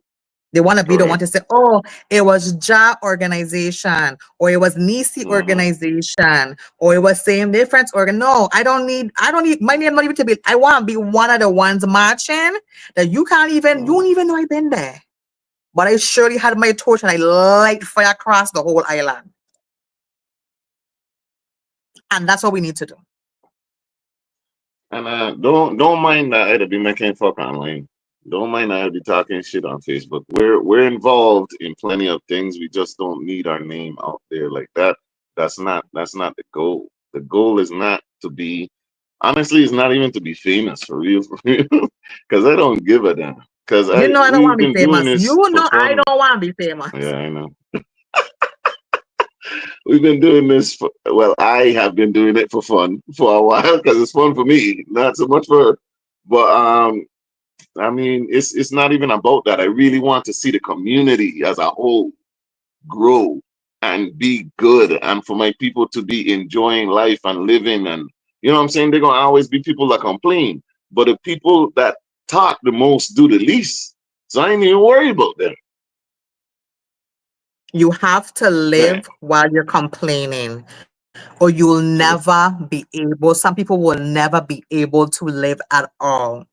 B: They want to be the one
A: Correct.
B: to say, "Oh, it was Jah organization, or it was Nisi
A: Hmm.
B: organization, or it was Same Difference organ." No, I don't need my name not even to be. I want to be one of the ones marching that you
A: Hmm.
B: don't even know I've been there, but I surely had my torch and I light fire across the whole island, and that's what we need to do.
A: And don't mind that I'd be making fuck online. Don't mind that I'd be talking shit on Facebook. We're involved in plenty of things. We just don't need our name out there like that. That's not the goal. The goal is not to be Honestly, it's not even to be famous for real, because I don't give a damn. Because
B: You know I don't
A: we've
B: want to be
A: been doing
B: famous. You
A: this for
B: know I
A: fun.
B: don't want to be famous.
A: Yeah, I know. We've been doing this for, well, I have been doing it for fun for a while because it's fun for me, not so much for her. But I mean, it's not even about that. I really want to see the community as a whole grow and be good, and for my people to be enjoying life and living. And you know what I'm saying? They're gonna always be people that complain, but the people that talk the most do the least. So I ain't even worried about them.
B: You have to
A: Man,
B: live while you're complaining, or you'll
A: true.
B: never be able. Some people will never be able to live at all.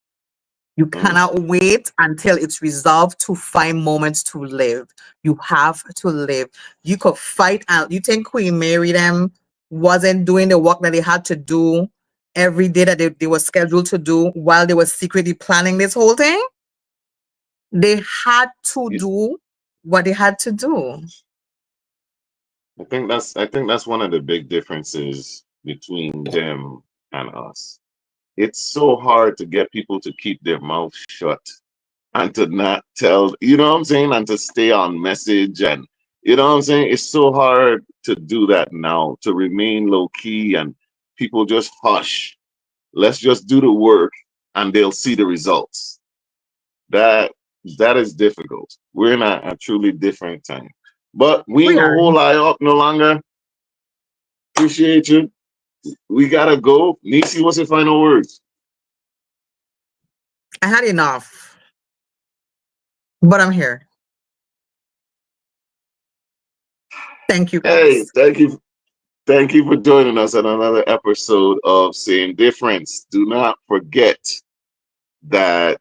B: You
A: Mm.
B: cannot wait until it's resolved to find moments to live. You have to live. You could fight out. You think Queen Mary them wasn't doing the work that they had to do every day that they were scheduled to do while they were secretly planning this whole thing? They had to
A: You-
B: do what they had to do.
A: I think that's one of the big differences between them and us. It's so hard to get people to keep their mouth shut and to not tell, you know what I'm saying, and to stay on message. And you know what I'm saying, it's so hard to do that now, to remain low key and people just hush. Let's just do the work and they'll see the results. That that is difficult. We're in a truly different time, but we
B: We
A: ain't gonna
B: are.
A: hold eye up no longer. Appreciate you. We gotta go. Nisi, what's your final words?
B: I had enough, but I'm here. Thank you
A: Hey,
B: guys.
A: thank you for joining us on another episode of Same Difference. Do not forget that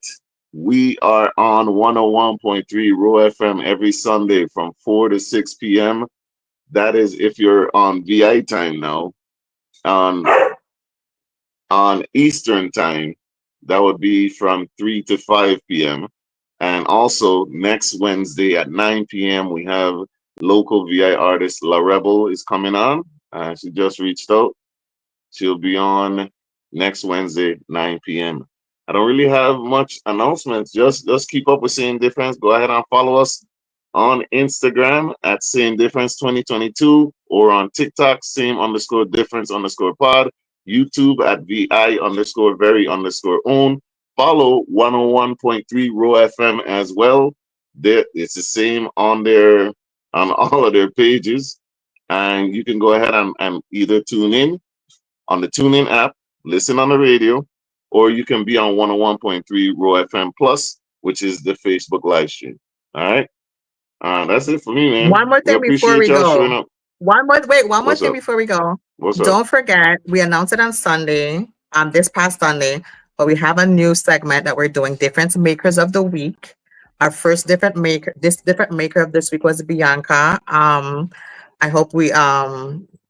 A: we are on 101.3 Raw FM every Sunday from 4 to 6 p.m. That is if you're on VI time now. On Eastern time, that would be from 3 to 5 p.m. And also next Wednesday at 9 p.m. we have local VI artist La Rebel is coming on. She just reached out. She'll be on next Wednesday, 9 p.m. I don't really have much announcements. Just keep up with Same Difference. Go ahead and follow us on Instagram at Same Difference 2022 or on TikTok, same underscore difference underscore pod, YouTube at VI underscore very underscore own. Follow 101.3 Raw FM as well. It's the same on all of their pages. And you can go ahead and either tune in on the TuneIn app, listen on the radio, or you can be on 101.3 Raw FM Plus, which is the Facebook live stream. All right. That's it for me, man.
B: One more
A: We
B: thing before
A: appreciate
B: we
A: y'all showing
B: go.
A: up.
B: One more
A: What's
B: thing
A: up?
B: before we go.
A: What's up?
B: Don't forget, we announced it on Sunday, this past Sunday, but we have a new segment that we're doing, Difference Makers of the Week. Our first different maker of this week was Bianca. I hope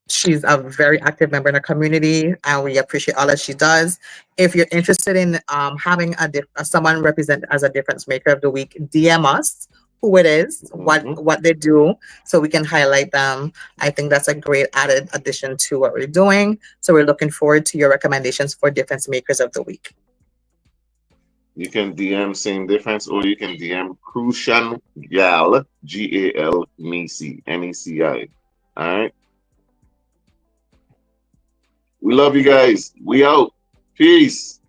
B: she's a very active member in the community and we appreciate all that she does. If you're interested in having someone represent as a difference maker of the week, DM us who it is,
A: Hmm.
B: what they do, so we can highlight them. I think that's a great added addition to what we're doing. So we're looking forward to your recommendations for difference makers of the week.
A: You can DM Same Difference, or you can DM Crucian Gal, GAL Neci, NECI. All right. We love you guys. We out. Peace.